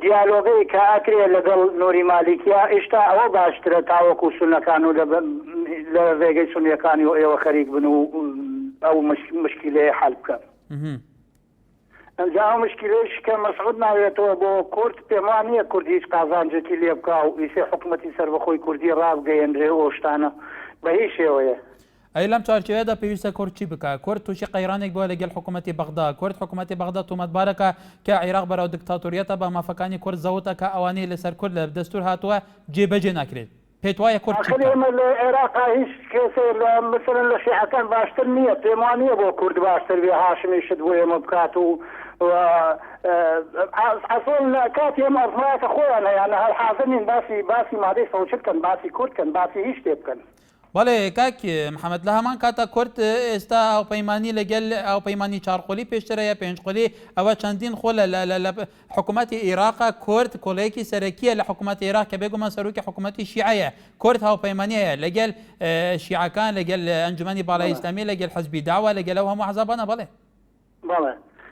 دیالۆگەی کە ئاکرێ لەگەڵ نووری مالیکیا ئێشتا ئەوە باشترە تاوەکو سونەکان و لە ڕێگەی سونیەکانی و ئێوە خەریک بن و ئەو مشکلەیە حەل بکەن. ئەنجا ئەو مشکلەیەش کە مەسعود ناوێتەوە بۆ کورد پێم وان نییە کوردی هیچ قازانجێکی لێ بکا و ئیسێ حکوومەتی سەربەخۆی کوردی ڕابگەیەندرێ و شتانە بە هیچ شێوەیە. ئەی لەم چارچێوەیەدا پێویستە کورد چی بکە؟ کورد تووشی قەیرانێک بووە لەگەڵ حکوومەتی بەغدا کورد حکوومەتی بەغدا تۆمەتبارەکە کە عێراق بەراو دیکتاتۆریەتە بە مافەکانی کورد زەوتە کە ئەوانەی لەسەر کورد لە دەستور هاتووە جێبەجێ ناکرێت. پێت وایە کورد چی بکە؟ ئێمە لە عێراقا هیچ کێسێ مثلەن لە شیعەکان باشتر نییە پێم وان نییە بۆ کورد باشتر بێ هاشمیشت بۆ ئێمە بکات و ئەسڵ کاتی ئێمە ئەزمایەکە خۆیانە یانە هەر حاضرنین باسی مادەی سەوچت کەن باسی کورد کەن باسی هیچ شتێ بکەن. بەڵێ کاک محەممەد لە هەمان کاتە کورد ئێستا ئەوپەیمانی لەگەل ئەوپەیمانی چارقۆلی پێشترەیە پێنجقۆلی ئەوە چەندین خۆ لە حکوومەتی عێراقا کورد کۆڵەیەکی سەرەکیە لە حکوومەتی عێراق کە بێگومان سەرۆکی حکوومەتی شیعەیە کورد هاوپەیمانیەیە لەگەل شیعەکان لەگەل ئەنجومەنی باڵای ئیسلامی لەگەل حەزبی داوا لەگەل ئەو هەموو حەزابانە بەڵێ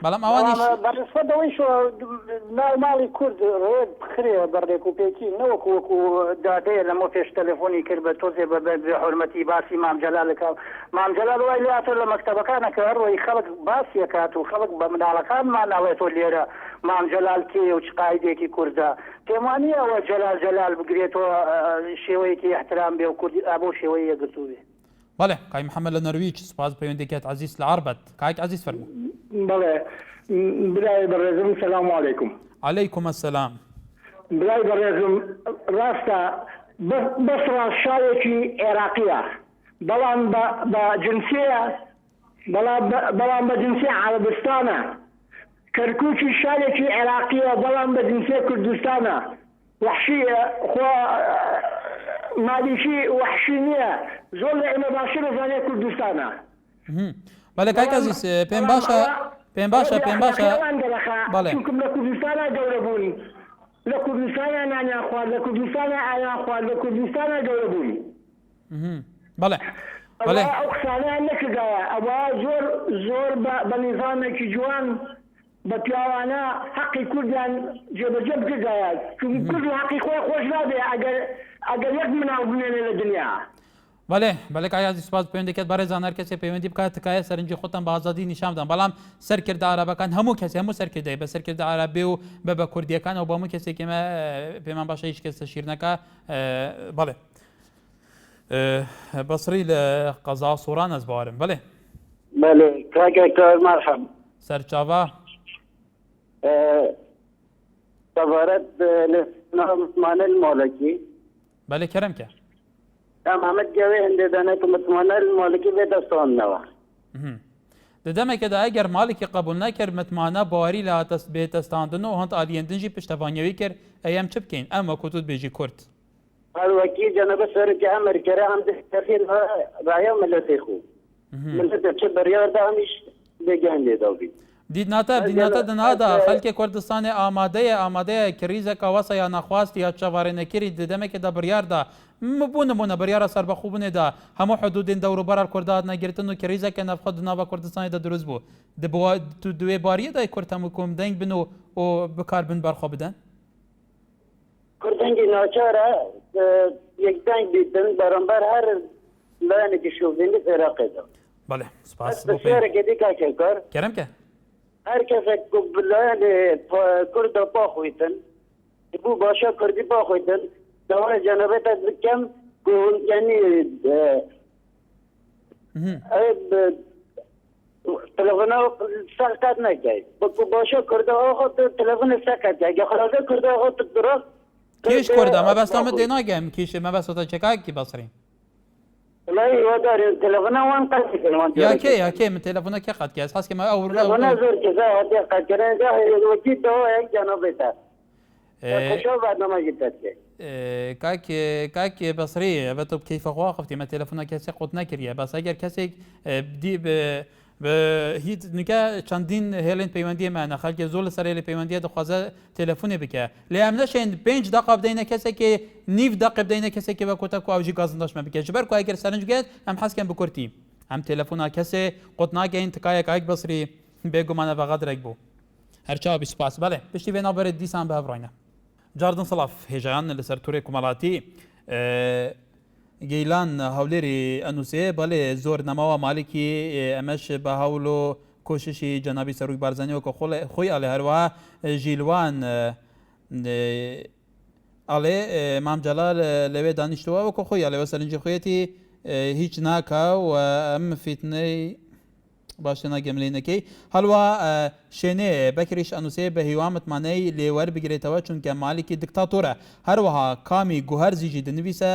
بەڵام ئەوانیش بەڕێسپەتەوەی ناو ماڵی کورد ڕێت بخرێ بەڕێک و پێکی نەوەکو وەکو دادەیە لەمە پێش تەلەفۆنی کرد بە تۆزێ بە حورمەتی باسی مامجەلالەکە مامجەلال وای لاتۆ لە مەکتەبەکانەکە هەروەی خەڵک باسیەکات و خەڵک بە مناڵەکانمان ناڵێتۆ لێرە مامجەلال کێ و چ قایدێکی کوردە پێم وانە ئەوە جەلال بگرێتەوە شێوەیەکی احترام بێ و کوردی بۆ شێوەیە گرتوو بێ. بەڵێ کاک محەممەد لە نەرویج سپاس پەیوەندێکات عزیز لە عربەت کاک عزیز فەرموو. بەڵێ برای بەڕێزم سەلام عەلەیکوم. عەلەیکوم ئەسسەلام. برای بەڕێزم ڕاستە بەسڕا شارێکی عێراقیە بەڵام بە جنسیە بەڵام بە جنسی عەرەبستانە. کەرکووکی شارێکی عێراقیە بەڵام بە جنسی کوردستانە. وحشیە خوا مالیکی وحشی نییە زۆر لە ئێمە باشتر دەزانێت کوردستانە. بەڵێ کاک عزیز پێم باشە بەڵێ چونکم لە کوردستانە گەورە بوون لە کوردستانە نانیان خوارد لە کوردستانە ئایان خوارد لە کوردستانە گەورە بوون. بەڵێ ئەو قسانیان نەکردایە ئەوە زۆر بە نظامێکی جوان بە پیاوانە حەقی کوردیان جێبەجێ بکردایە چونکە کورد حەقی خۆی خۆش نابێ ئەگەر یەک مناڵ بمێنێ لە دنیا. بەڵێ کاک سپاس پەیوەندێکت بەڕێزان هەر کەسێ پەیوەندی بکات تکایە سەرنجی خۆتان بە ئازادی نیشان بدەن بەڵام سەرکردە عەرەبەکان هەموو کەسێ هەموو سەرکردەی بە سەرکردە عەرەبێ و بە کوردیەکان و بە هەموو کەسێک ئێمە پێمان باشە هیچ کەس تەشیر نەکا. بەڵێ بەسڕی لە قەزا سووران ئەس باوارم بەڵێ کاکێک مەرحەب سەرچاوە سەبارەت لە مسلمانە المالکی بەڵێ کەرەمکە محەممەد گەوێ هەندێدانێت و مسلمانە المالکی بێدەستاندنەوە دەدەمێکەدا ئەگەر ماڵێکی قبول نەکرد متمانە باوەری لە بێتەستاندن و هەند ئالیێندنجی پشتەوانیەوەی کرد ئەم چ بکەین ئەمە کوتوت بێژی کورد هەروەکی جەنەبە سەرۆکی ئەمریکەرە هەم دەستەخیر ڕایە ملەتی خوب ملەتە چ بەریاردا هەمیش بێگیان لێداوبیت دیدناتە دنادا خەلکی کوردستانی ئامادەیە کریزێکە وەسە یا نەخواست یا چاوارێنەکری دەمێکێدا بڕیاردا بوو نمونە بڕیارە سەربەخوو بنێدا هەموو حدودین دەوروبەر کوردات نەگرتن و کریزێکە نەفخۆ دناوە کوردستانیدا دروست بوو دوێ باریەدای کورد هەموو کۆم دەنگ بن و بکار بن بەرخۆ بدەن کوردنگی ناچارە یەکدەنگ بیتن بەرامبەر هەر لایەنێکی شۆڤینی عێراقیدا. بەڵێ سپاس بەسیارێکی کاکێکار کەرەمکە هەر کەسێک لایەنێ کوردە باخۆیتن بوو باشە کوردی باخۆیتن دەوای جەنەبێتە بکەم یعنی تەلەفۆنە سەقات نەکەی باشە کوردە ئاخۆ تەلەفۆنە سەقات یاگە خەڵاتە کوردە ئاخۆ درۆ کێش کوردە مەبەستامە دێناگەم کیشە مەبەستۆتە چێکاکی بەسڕین والله وداري تلفونه وان قصدك يا كي من تلفونه كي قد كاس حاسك ما او تلفونه زور كذا ودي قد كان جا وكيد دو هيك جنوبيتا شو بعد ما جبتك كاك بصري بتب كيف واقفتي ما تلفونه كاسي قوت نكريه بس اگر كاسي بدي هیچ نکە چەندین هێڵێن پەیوەندی مانە خەڵکی زۆر لەسەر لە پەیوەندیە دەخوازە تەلەفۆنێ بکە لە ئەم نەشێن 5 دقه بدەینە کەسێکی نیو دقه بدەینە کەسێکی بە کۆتە و ئاوژی گازندەشمە بکە ji ber ku ئەگەر سەرنج بگێت ئەم حەزکەم بکورتی ئەم تەلەفۆنا کەسێ قوت ناگەین تکایەک ئایک بەسری بێگومانە بەغا درێک بوو هەرچاو بیسپاس بەڵێ پشتی بێ ناوبەرێت دیسان بە هەڤڕۆینە جاردن سەڵاف هێژایان لەسەر تورێ کومەڵاتی گەیلان هەولێری ئەنووسێ بەڵێ زۆر نەماوە مالێکی ئەمەش بە هەوڵ و کۆششی جەنابی سەرۆک بارزانیەوە کە خۆی ئەڵێ هەروە ژیلوان ئەڵێ مامجەلال لەوێ دانیشتووە وەکو خۆی ئەڵێوە سەرنجی خۆیەتی هیچ ناکە و ئەم فیتنەی باشە ناگەملێنەکەی هەڵوا شوێنێ بەکریش ئەنووسێ بە هیوا متمانەی لێوەر بگرێتەوە چونکە مالێکی دیکتاتۆرە هەروەها کامی گوهەرزیژی دنویسە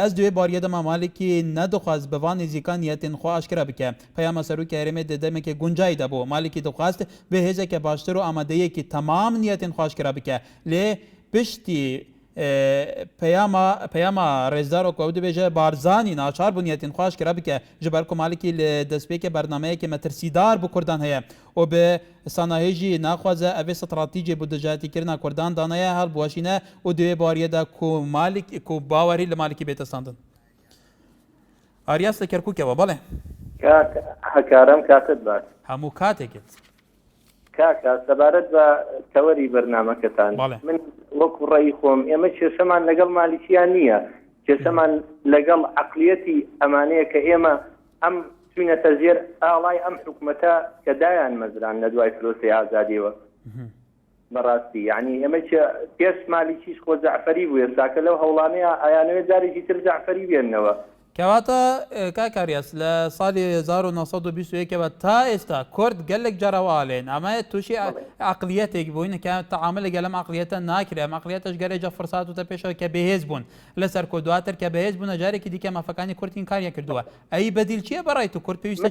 ئەس دوێ باریەدەما مالێکی نەدەخواست بەوان نزیکان یەتێن خۆ ئاشکرا بکە پەیامە سەرۆکی هەرێمێ دەدەمێکی گونجای دەبوو مالێکی دەخواست بە هێزێکە باشتر و ئامادەیەکی تەمام نیەتێن خواشکرا بکە لێ پشتی پەیامە ڕێزدارۆکە ئەو دەبێژە بارزانی ناچار بوونیەتین خواشکرا بکە ji ber ku malekî li destpêkê bernameyekê metirsidar bi Kurdan heye û bi sanahê jî naxwaze evê stratîcê bû dijatîkirina Kurdan daneye hel biwaşîne û divê bariyê de ku bawerî li malekî bêtestandin. Aryas li Kerkûkê ve belê. Hekaram katet bas. Hemû kateket. کاکە سەبارەت بە تەوەری بەرنامەکەتان من وەکو ڕێی خۆم ئێمە کێشەمان لەگەڵ مالیکیان نییە کێشەمان لەگەڵ عەقلیەتی ئەمانەیە کە ئێمە ئەم چوونەتە زێر ئاڵای ئەم حکوومەتە کە دایان مەزران لە دوای فرۆسی ئازادیەوە بەڕاستی یعنی ئێمە پێش مالیکیش خۆ جەعفەری بوو ئێستاکە لەو هەوڵانەیە ئایانەوێت جارێکی تر جەعفەری بێننەوە کەواتە کاکاریاس لە ساڵی 1920ەوە تا ئێستا کورد گەلێک جارەوەڵێن ئەمە تووشی عقلیەتێک بووین کە تەعامل لەگەڵ ئەم عقلیەتە ناکرێ ئەم عقلیەتەش گەرێجە فرسات وتە پێشەوە کە بەهێز بوون لەسەر کۆ دواتر کە بەهێز بوونە جارێکی دیکە مافەکانی کورتین کاریە کردووە ئەی بەدیل چییە بەڕای تو کورد پێویستە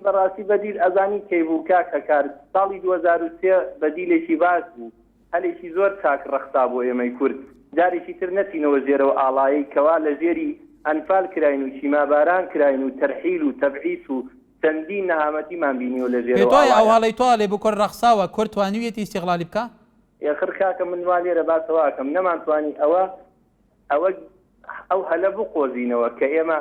بەڕاستی بەدیل ئەزانی کەی بوو کاکە کار ساڵی 2003 بەدیلێکی باش بوو هەلێکی زۆر چاک ڕەختا بۆ ئێمەی کورد جارێکی تر نەچینەوە زێرەوە ئاڵایی کەوا لە ژێری ئەنفال کراین و چیماباران کراین و تەرحیل و تەبعیس و چەندین نەهامەتیمان بینیوە لە ژێرەوە پێتوای ئەوهاڵی تۆ لێ بۆ کورد ڕەخساوە کورد توانیویەتی ئیستیغلالی بکە یاخر کاکە من وا لێرە باسەواکەم نەمانتوانی ئەو هەلە بقۆزینەوە کە ئێمە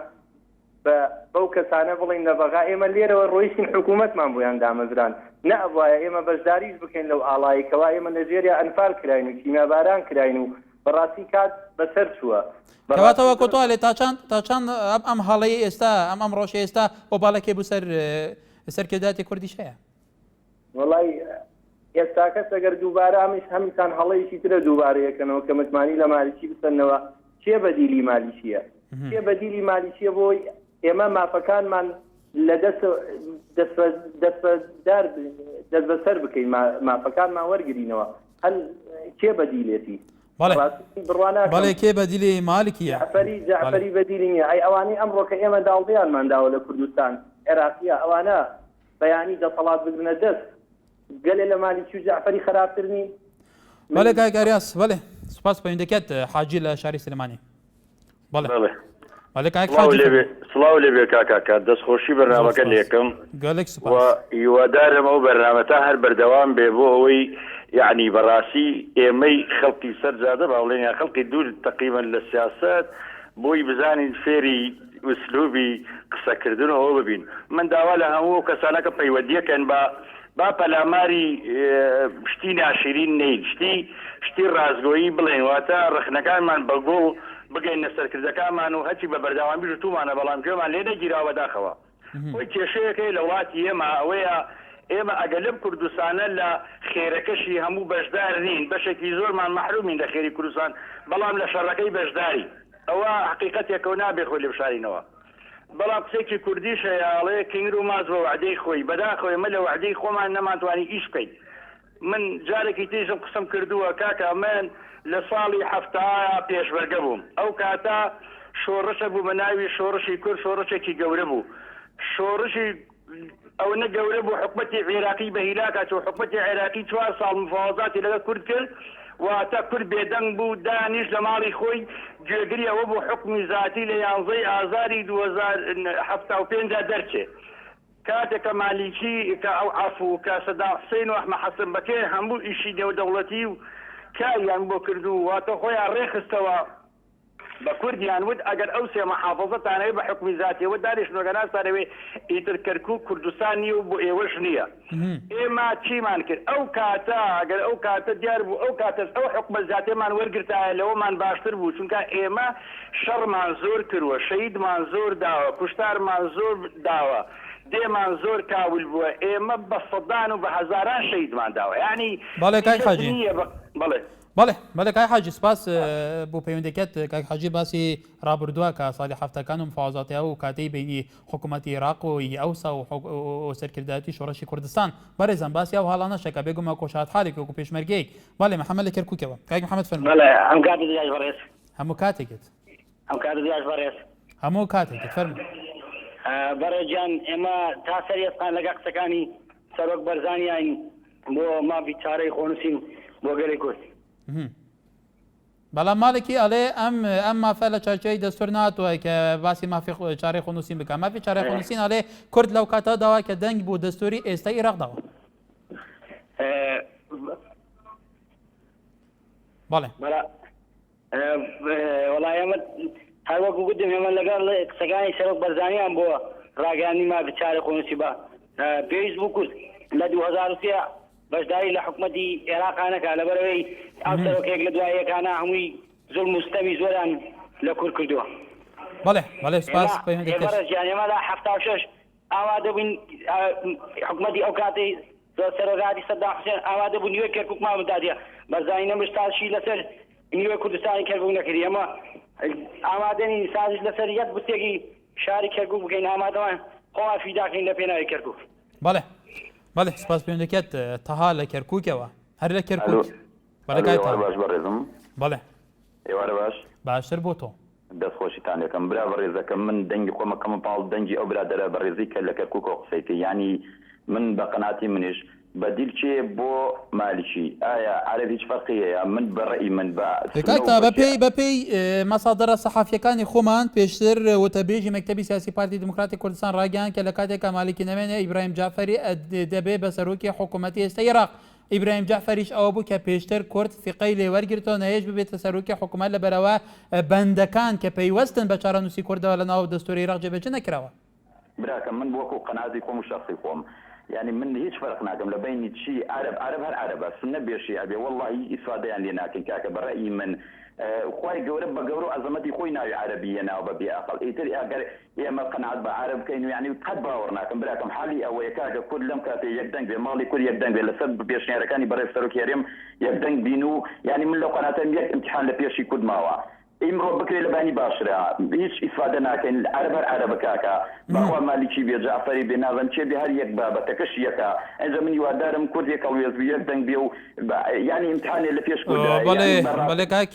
بەو کەسانە بڵین لە بەغا ئێمە لێرەوە ڕۆیشتین حکوومەتمان بۆیان دامەزران نە ئەوایە ئێمە بەشداریش بکەین لەو ئاڵایکەوە ئێمە لە ژێری ئەنفال کراین و چیماباران کراین و بەڕاستی کات بەسەر چووە کەواتەوە کۆتوالێ تاچان ئەم هەڵەیە ئێستا ئەم ڕۆژە ئێستا بۆ باڵەکێ بوو سەرکرداتی کوردیش هەیە وڵی ئێستاکەس ئەگەر دووبارە ئەمیش هەمیتان هەڵەیەکی ترە دووبارەیەکەنەوە کە متمانی لە مالیکی بسەنەوە چێ بەدیلی مالیشیە چێ بەدیلی مالیشیە بۆی ئێمە مافەکانمان لە دەست بەسەر بکەین مافەکانمان وەرگرینەوە هەل چێ بەدیلێتی بەڵێ کێ بەدیلی مالکیە جعفەری بەدیلی نییە ئەی ئەوانەی ئەمڕۆ کە ئێمە داڵدەیانمانداوە لە کوردستان عێراقیە ئەوانە بەیانی دەسەڵات بگرنە دەست گەلێ لە مالیکی و جعفەری خراپتر نین بەڵێ کاکاریاس بەڵێ سوپاس پەیوەندەکەت حاجی لە شاری سلێمانی بەڵێ سڵاو لێبێ کاکاکە دەستخۆشی بەرنامەکە لێکم هیوادارم ئەو بەرنامەتا هەر بەردەوام بێ بۆ ئەوەی یعنی بەڕاستی ئێمەی خەڵکی سەرجادە باڵێن یا خەڵکی دوور تقریبا لە سیاست بۆی بزانین فێری ئوسلوبی قسەکردنەوە ببین من داوا لە هەموو کەسانەکە پەیوەندیەکەن با پەلاماری شتی ناشرین نین شتی ڕازگۆیی بڵێن واتە ڕخنەکانمان بەگوڵ بگەین نەسەرکردەکانمان و هەچی بە بەرداوامیش تومانە بەڵام گوێمان لێ نەگیراوە داخەوە وەی کێشەیەکەی لە وڵاتی ئێمە ئەوەیە ئێمە ئەگەر لەم کوردستانە لە خێرەکەشی هەموو بەشدار نین بەشێکی زۆرمان مەحرومین لە خێری کوردستان بەڵام لە شەڕەکەی بەشداری ئەوە حقیقەتێکە و نابێ خۆی لێ بشارینەوە بەڵام قسێکی کوردیش هەیەڵێ کنگر و ماز بە وعدەی خۆی بەداخۆی ئێمە لە وعدەی خۆمان نەمانتوانی ئیش بکەین من جارێکی تێژم قسم کردووە کاکە من لە ساڵی هەفتەیە پێشبەرگە بووم ئەو کاتە شۆڕشە بوو بە ناوی شۆڕشی کورد شۆڕشێکی گەورە بوو شۆڕشی ئەو نە گەورە بوو حکومەتی عێراقی بە هیلاکات و حکومەتی عێراقی 4 ساڵ مفاوەزاتی لەگەڵ کورد کرد واتە کورد بێدەنگ بوو دانیش لە ماڵی خۆی گوێگری ئەوە بوو حکمی ذاتی لە 11 ئازاری 2075 دەرچێ کاتێکە مالیکی کە ئەو عەفو کە سەدام حوسێن و ئەحمەد حەسەن بەکێ هەموو ئیشی نێودەوڵەتی و کاریان بۆ کردو واتە خۆیان ڕێخستەوە بە کوردیان ود ئەگەر ئەو سێ مەحافەزەتانەوەی بە حکمی ذاتیەوە دانیشتنەوەگەنان سارەوەی ئیتر کەرکووک کوردستان نیە و بۆ ئێوەش نییە ئێمە چیمان کرد ئەو کاتە ئەگەر ئەو کاتە دیار بوو ئەو کاتەس ئەو حکومە ذاتیەمان وەرگرتایە لەوەمان باشتر بوو چونکە ئێمە شەڕمان زۆر کردووە شەهیدمان زۆر داوە کوشتارمان زۆر داوە دێمان زۆر کاول بووە ئێمە بە سەدان و بە هەزاران شەهیدمان داوە یعنی بەڵێ کاک حاجی بەڵێ کاک حاجی سپاس بۆ پەیوەندەکەت کاک حاجی باسی ڕابردووە کە ساڵی هەفتەکان و مفاوەزاتیە و کاتەی بینی حکوومەتی عێراق و ئەوسا و سەرکردایەتی شۆڕشی کوردستان بەڕێزم باسی ئەو هەڵانە شەکە بێگومە کۆشات حالێک وەکو پێشمەرگەیەک بەڵێ محەممەد لە کەرکووکەوە کاک محەممەد فەرمووی ئەم کاتی دیاش بەڕێز هەموو کاتێکت ئەم کاتی دیاش بەڕێز هەموو کاتێکت فەرمووی بەڕێجان ئێمە تا سەریێسان لەگە قسەکانی سەرۆک بەرزانیان بۆ مافی چارەی خۆنووسین بۆ گەلەی کورد بەڵام مالێکی ئەڵێ ئەم مافە لە چارچەی دەستور ناتوە کە باسی مافی چارەی خۆنووسین بکە مافی چارەی خۆنووسین ئەڵێ کورد لەو کاتە داوا کە دەنگ بوو دەستوری ئێستا عێراقداوە بەڵێ وەڵای ئێمە هەروەکو گوتم ئێمە لەگەڵ قسەکانی سەرۆک بەرزانیان بۆ ڕاگەیاندنی مافی چارەی خۆنووسی بە پێویست بوو کورد لە 2003 بەشداری لە حکوومەتی عێراقانەکە لەبەرەوەی ئەو سەرۆکێک لە دواییەکانە هەمووی زۆر مستەمی زۆران لە کورد کردووە. بەڵێ سپاس ئێمەدا 76 ئامادە بووین حکوومەتی ئەو کاتی سەرۆکاتی سەدام حوسێن ئامادە بوو نیوەی کەرکووکمان بدادیە بەرزایی نەمشتاشی لەسەر نیوەی کوردستانی کەرکووک نەکردی ئەمە ئامادەنی سازش لەسەر یەک بستێکی شاری کەرکووک بکەین ئامادەمان خۆمان فیداکەین لە پێناوی کەرکووک. بەڵێ سپاس پێم دەکات تەها لە کەرکووکەوە هەر لە کەرکووک بەڵێ باش بەڕێزم بەڵێ ئێوارە باش باشتر بۆ تۆ دەستخۆشیتان یەکەم برا بەڕێزەکەم من دەنگی خۆمەکەم پاڵ دەنگی ئەو برادەرە بەڕێزی کە لە کەرکووکەوە قسەیکە ینی من بە قەناتی منیش بەدیل چێ بۆ مالیکی ئایا عەرەب هیچ فەرقیەیە من بەڕێی من بەپێی مەسادەرە سەحافیەکانی خۆمان پێشتر وتەبێژی مەکتەبی سیاسی پارتی دموکراتی کوردستان ڕاگەیان کە لە کاتێکە مالیکی نەمێنێ ئیبراهیم جعفەری دەبێ بە سەرۆکی حکوومەتی ئێستا عێراق ئیبراهیم جعفەریش ئەوە بوو کە پێشتر کورد فقەی لێوەرگرتەوە نەهێش ببێتە سەرۆکی حکوومەت لەبەرەوە بەندەکان کە پەیوەستن بە چارەنووسی کوردەوە لە ناو دەستوری عێراق جێبەجێ نەکراوە. براکەم من وەکو قەناعەتی خۆم و شەخسی خۆم يعني من هیچ فرق ناكم لبين شيء عرب هر عرب سنة بيشي أبي والله إسفادة يعني ناكن كاك برأي من خوي جورب بجورو أزمتي خوي ناوي عربية ناو ببي أقل إيتري أجر يا ما قناعة بعرب كأنه يعني تحب باورناكم براكم حالي أو يكاك كل لم كاتي يقدن بمالي كل يقدن بلسبب بيشني ركاني بري سروك يريم يقدن بينو يعني من لو قناة يك امتحان لبيشي كود ماوا امرو بكري لباني باشرة هیچ إفادة ناكن عرب كاكا بخوا مالكي بي جعفري بناغن شي بهر يك بابا تكش يكا إذا من يوادارم كرد يكا ويزبي يقدن بيو يعني امتحاني اللي فيش كود بله كاك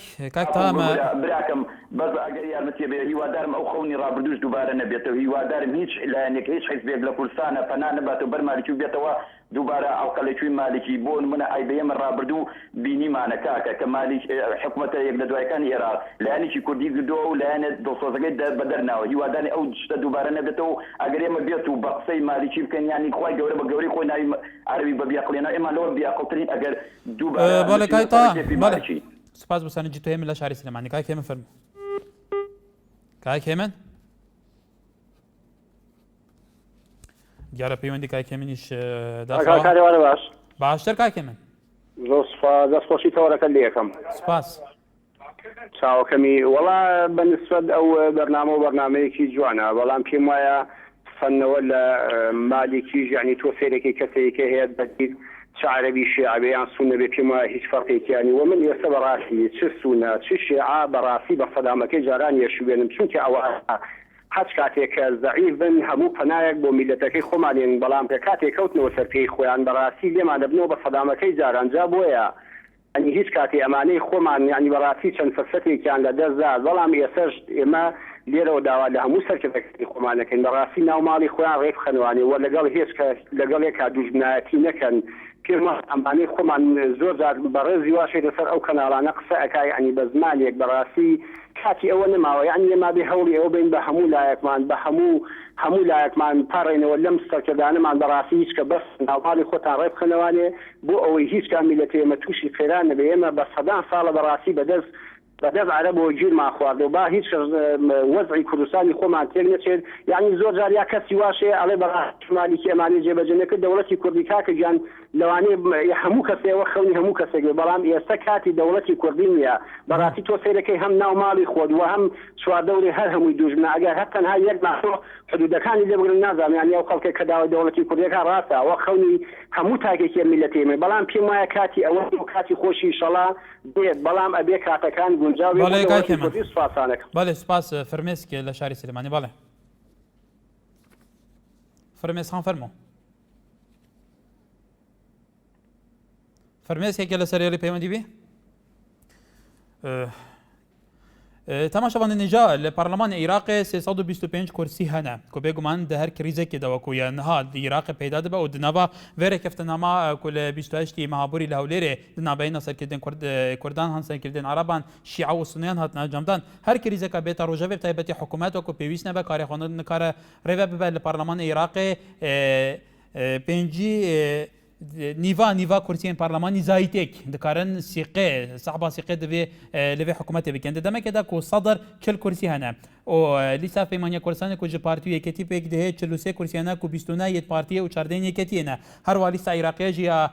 تمام براكم بس أجر يارمتي بي يوادارم أو خوني رابردوش دوباره نبيتو يوادارم هيش لأنك هيش حيث بيك لكرسانة فنان باتو بر مالكي بيتوا دوباره عقلتوی مالکی بون من ایبیم رابردو بینی مانکاکه که مالک حکومت یک دوایکان عراق لانی چی کردی دو لانی دو سوزگی بدرنا و هیوادانی او شت دوباره نبتو اگر ما بیاتو بقصی مالکی بکن یعنی خوای گوره بگوری خوای نای عربی ببیاقلینا اما لو بیاقلترین اگر دوباره بالا کایتا بالا سپاس بسان جیتو هم لشاری سلیمانی کای کیمن فرم کای کیمن گەرە پەیوەندی کاکێمنیش باشتر کاکێمن دەستخۆشی تەوەرەکە لێ یەکەم سپاس چاوەکەمی وەڵا بەنسبەت ئەو بەرنامە و بەرنامەیەکی جوانە بەڵام پێم وایە فەنەوە لە مالێکیش یعنی تۆ سێرێکی کەسێکە هەیە بەدید چ عەرەبی شیعە یان سونە بێ پێم وایە هیچ فەرقێکیانی و من ئێستا بەڕاستی چ سونە چ شیعە بەڕاستی بە سەدامەکەی جاران یەشوێنم چونکە ئەوە هەچ کاتێک کە زەعیف بن هەموو پەنایەک بۆ میلەتەکەی خۆمانێن بەڵام پێ کاتێک کەوتنەوە سەر پێی خۆیان بەڕاستی لێمان دەبنەوە بە سەدامەکەی جارانجا بۆیە ئەنی هیچ کاتی ئەمانەی خۆمان یعنی بەڕاستی چەند فەرسەتێکیان لە دەستدا بەڵام ئێسەش ئێمە لێرەوە داوا لە هەموو سەرکردەکەی خۆمانەکەین بەڕاستی ناوماڵی خۆیان ڕێک بخەنوانێ و لەگەڵ هێچ لەگەڵێکا دوژمنایەتی نەکەن پێم ئەمانەی خۆمان زۆر جار بەڕێزی واشەی لەسەر ئەو کەناڵانە قسە ئەکای ئەنی بە زمانێک بەڕاستی کاتی ئەوە نەماوە یعنی ئێمە بێ هەوڵی ئەوە بین بە هەموو لایەکمان بە هەموو لایەکمان پاڕێنەوە لەم سەرکردانەمان بەڕاستی هیچ کە بەس ناوماڵی خۆتان ڕێ بخەنەوانێ بۆ ئەوەی هیچ کام میلەتێ ئێمە تووشی خێران نەبێ ئێمە بە سەدان ساڵە بەڕاستی بەدەست عەرەبەوە گیرمان خواردەوە با هیچ وەزعی کوردستانی خۆمان تێک نەچێت یعنی زۆر جار یا کەسی واشەیە ئەڵێ بەڕاستی مالیکی ئەمانەی جێبەجێ نەکرد دەوڵەتی کوردی کاکە گیان لەوانەیە هەموو کەسێەوە خەونی هەموو کەسێک بەڵام ئێستا کاتی دەوڵەتی کوردی نییە بەڕاستی تۆ سیرەکەی هەم ناوماڵی خۆت و هەم چواردەوری هەر هەمووی دوژمنە ئەگەر هەر تەنها یەک ناخۆ حدودەکانی لێبگرن نازانم ئەو خەڵکێک کە داوای دەوڵەتی کوردیەکە ڕاستە ئەوە خەونی هەموو تاکێکی میلەتێمە بەڵام پێم وایە کاتی ئەوە کاتی خۆشی ئینشەڵا دێت بەڵام ئەبێ کاتەکان گونجاوی بەڵێ سپاس فرمێسکێ لە شاری سلێمانی بەڵێ فرمێس خان فەرموو فرمێسکێکە لە سەرێری پەیوەندی بێ تەماشەبان نێجا لە پەرلەمانی عێراقê 325 کورسی هەنە کو بێگومان دە هەر کریزێکی دەوەکو یانها عێراقê پەیدا دەبە و دناڤە vêrê keftinama ku li 28 mehaborî li Hewlêrê dinaveyna serkirdên Kurdan han serkirdên Araban Şîa û Sunniyan hatin encamdan her krîzeka bêta rojevê taybetî hikûmet ku pêwîst nebe karêxwanin nikare rêve bibe li Parlemanê Iraqê pêncî نیوا کورسیên parlemanî zayî têk dikarin sîqê sehba sîqê divê li vê hikûmetê bikin di demekê de ku sedr çil kursî hene و لیسا پیمانی کردستان کو پارتی یکتی پک ده 43 کرسیانا کو 29 یت پارتی و 14 یکتی نه هر والی عراقی جیا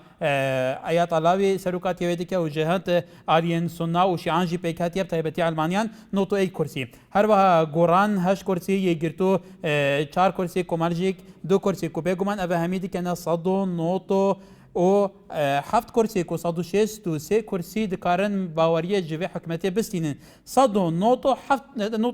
آیات علاوه سرکات یودی که وجهات آلین سننا و شیعان جی پیکاتی تایبتی علمانیان نوتو 1 کرسی هر وها گوران 8 کرسی یگرتو 4 کرسی کومالجیک 2 کرسی کو بگومان اوه همیدی که صدو نوتو و 7 کرسی کو 163 کرسی دکارن باوریه جوی حکمتی بستینن صدو نوتو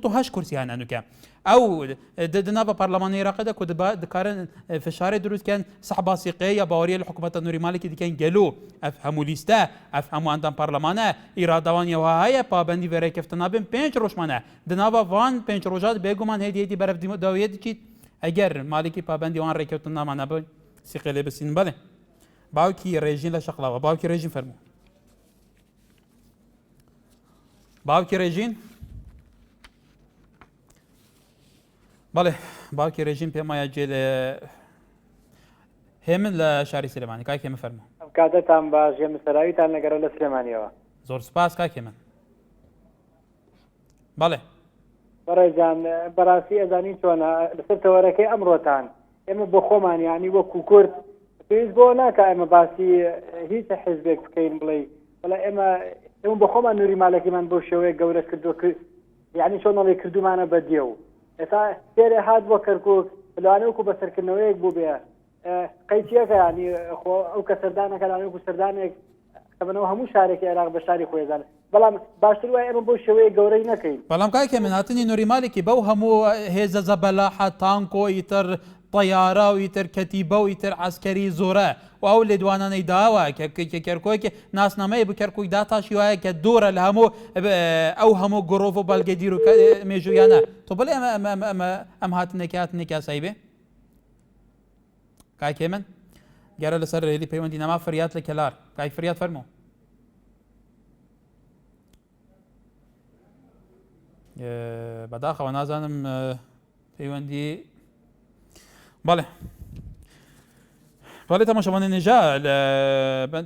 8 کرسی هنانو که او دنابا برلمان العراق ده كود دكارن فشار دروس كان صحبه سيقيه باوريه الحكومه النوري مالكي دي كان قالوا افهموا ليستا افهموا عندهم برلمانه ارادوان يوهايه بابندي بري كفتنابن بنش روشمانه دنابا وان بنش روجات بيغومان هدي برف داويه دي اگر مالكي بابندي وان ريكفتنا معنا بو سيقله بسين بله باوكي ريجين لا شغله باوكي ريجين فرمو باوكي ريجين بله باوکی رژیم پیما جل همین لشاری سلیمانی که کمی فرمو کاتتان باش یم سرایی تان نگرا لسلیمانیوا زور سپاس که کمی بله برای جان براسی ازانی چونا لسرت ورکی امروتان ام بخومان یعنی وکو کرد پیش بونا که ام باسی هیچ حزبک کین بلی ولا ام بخومان نوری مالکی من بوشوی گورش کردو یعنی شون الله کردو معنا بدیو اتا سير هاد وكركوك لانه كو بسركنويك بو بها قيتيك يعني او كسردانك لانه كو سردانك كمنو همو شارك العراق بشاري خويزان بلام باشتر واي انو بو شوي غوري نكاين بلام كاي من هاتني نوري مالكي بو همو هيزا زبلاحه تانكو يتر طياره ويتر كتيبه ويتر عسكري زوره او لدوانا نيداوا كركوك ناس نامي بكركوك داتا شويه كدوره الهمو او همو غروفو بالجديرو ميجويانا تو بلي ام هاتني كاسايبه كاي كيمن جرى لسر اللي بيوندي نما فريات لكلار كاي فريات فرمو بداخه ونازانم بيوندي بله بله تماشاوان نجا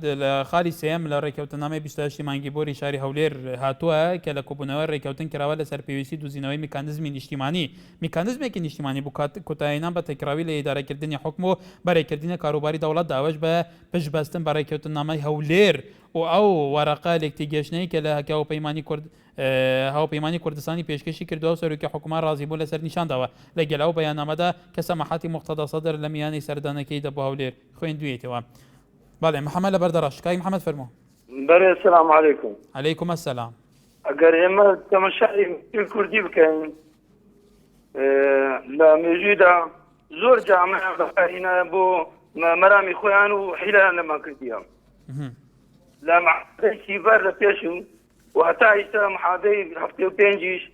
لخالی سیم لرکوتنامه 28 مانگی بوری شهری هولیر هاتوه که لکوبونوار رکوتن کراوه لسر پیویسی دوزینوی میکانیزم اجتماعی میکانیزم که اجتماعی بو کتاینا به تکراوی ل اداره کردن حکم برای کردن کاروباری دولت داوش به پش بستن برای رکوتنامه هولیر او ورقه الکتیگشنی که له که پیمانی کرد هاو پیمانی کردستانی پیشکشی کرد و سروی که حکومت راضی بود لسر نشان داوه لگل او بیاننامه ده که سماحتی مقتضا صدر لمیانی سردانکی ده بهولیر خوین دویتی و بله محمد بردراش کای محمد فرمو بله السلام علیکم علیکم السلام اگر اما تماشای کردی بکن لا موجوده زور جامعه بخارينا بو مرامي خوان وحيلان لما كرديهم لا معدي شيبار لبيشو وحتى يسا محادي هفتي وبينجيش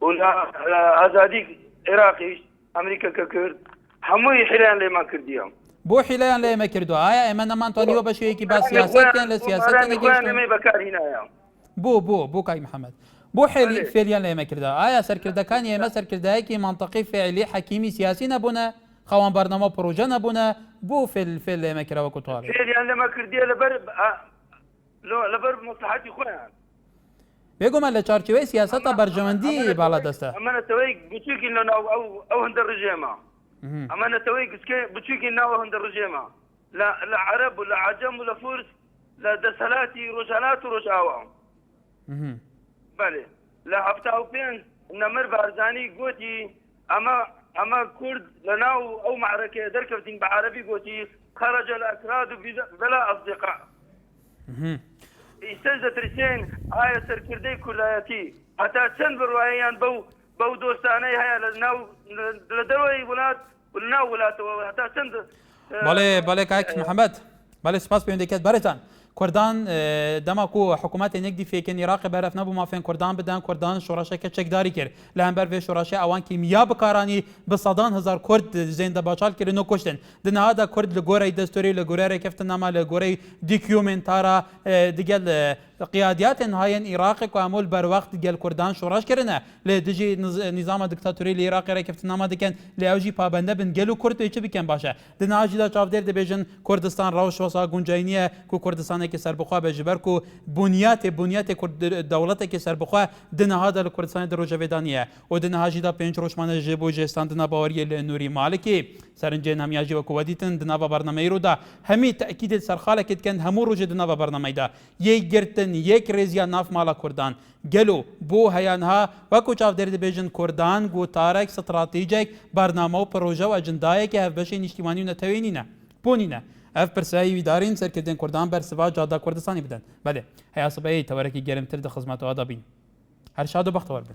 ولا ازادي عراقيش امريكا ككرد هموي حيلان لما كرديهم بو حيلان لما كردو آيا اما نما انتونيو بشوي كي با سياسات كان لسياسات بو كاي محمد بو حيلي فعليا لما كردا آيا سر كردا كان يا سر كردا كي منطقي فعلي حكيمي سياسي نبونا خوان برنامه بروجه نبونا بو في لما كرا وكطال فعليا لما كردي لبر مصلحتي خويا بيقوم على چارچوبه سياسات برجمندي بالا دسته اما نتوي بتشكي لنا او هند الرجيمه اما نتوي بتشكي لنا او هند الرجيمه لا عرب ولا عجم ولا فارس لا دسلاتي رجالات ورجاوه بله لا هفتاو بين نمر بارزاني قوتي اما كرد لنا او معركه دركفتين بعربي قوتي خرج الاكراد بلا اصدقاء استنزت رسين آية سركردي كلياتي حتى چند بروايان بو دوستاني هيا لدروي ولاد ولناو ولاد حتى چند بله كاك محمد بله سپاس بيوندكت برتان كردان دماكو حكومات نقدي فيكن عراق بعرف نبو ما فين كردان بدان كردان شوراشا كتشك داري كر لهم بر في شوراشا اوان كيميا بكاراني بصدان هزار كرد زين دباشال كر نو كشتن دنا هذا كرد لغوري دستوري لغوري كفتنامه لغوري ديكيومنتارا ديجل قيادات هاين عراق كامل بر وقت ديال كردان شوراش كرنا لدجي نظام الدكتاتوري العراقي ركفت نما دكن لاوجي پابنده بن گلو کرد پیچ بکن باشه دناجی دا چاودر دبیجن کردستان روش وسا گنجینیه کو کردستان که سربخوا بجبر کو بنیات دولت که سربخوا دنها دا کردستان در روجویدانیه و دناجی دا پنج روشمان جبو جستان دنا باوری نوری مالکی سرنجین همیاجی و کوادیتن دنا برنامه رو دا همی تاکید سرخاله کد کن همو روج دنا برنامه دا یک گرتن یک رزیا ناف مالا کردان گلو بو هیانها وکو چاودر دبیجن کردان گو تارک استراتیجیک برنامه و پروژه و اجندای که هف بشه نیشتیمانی و نتوینینه بونینه اف پرسایی ویدارین سرکردن کردان بر سوا جاده کردستانی بدن بله هیا صبحی تورکی گرمتر ده خدمت و آدابین هر شاد و بختور بن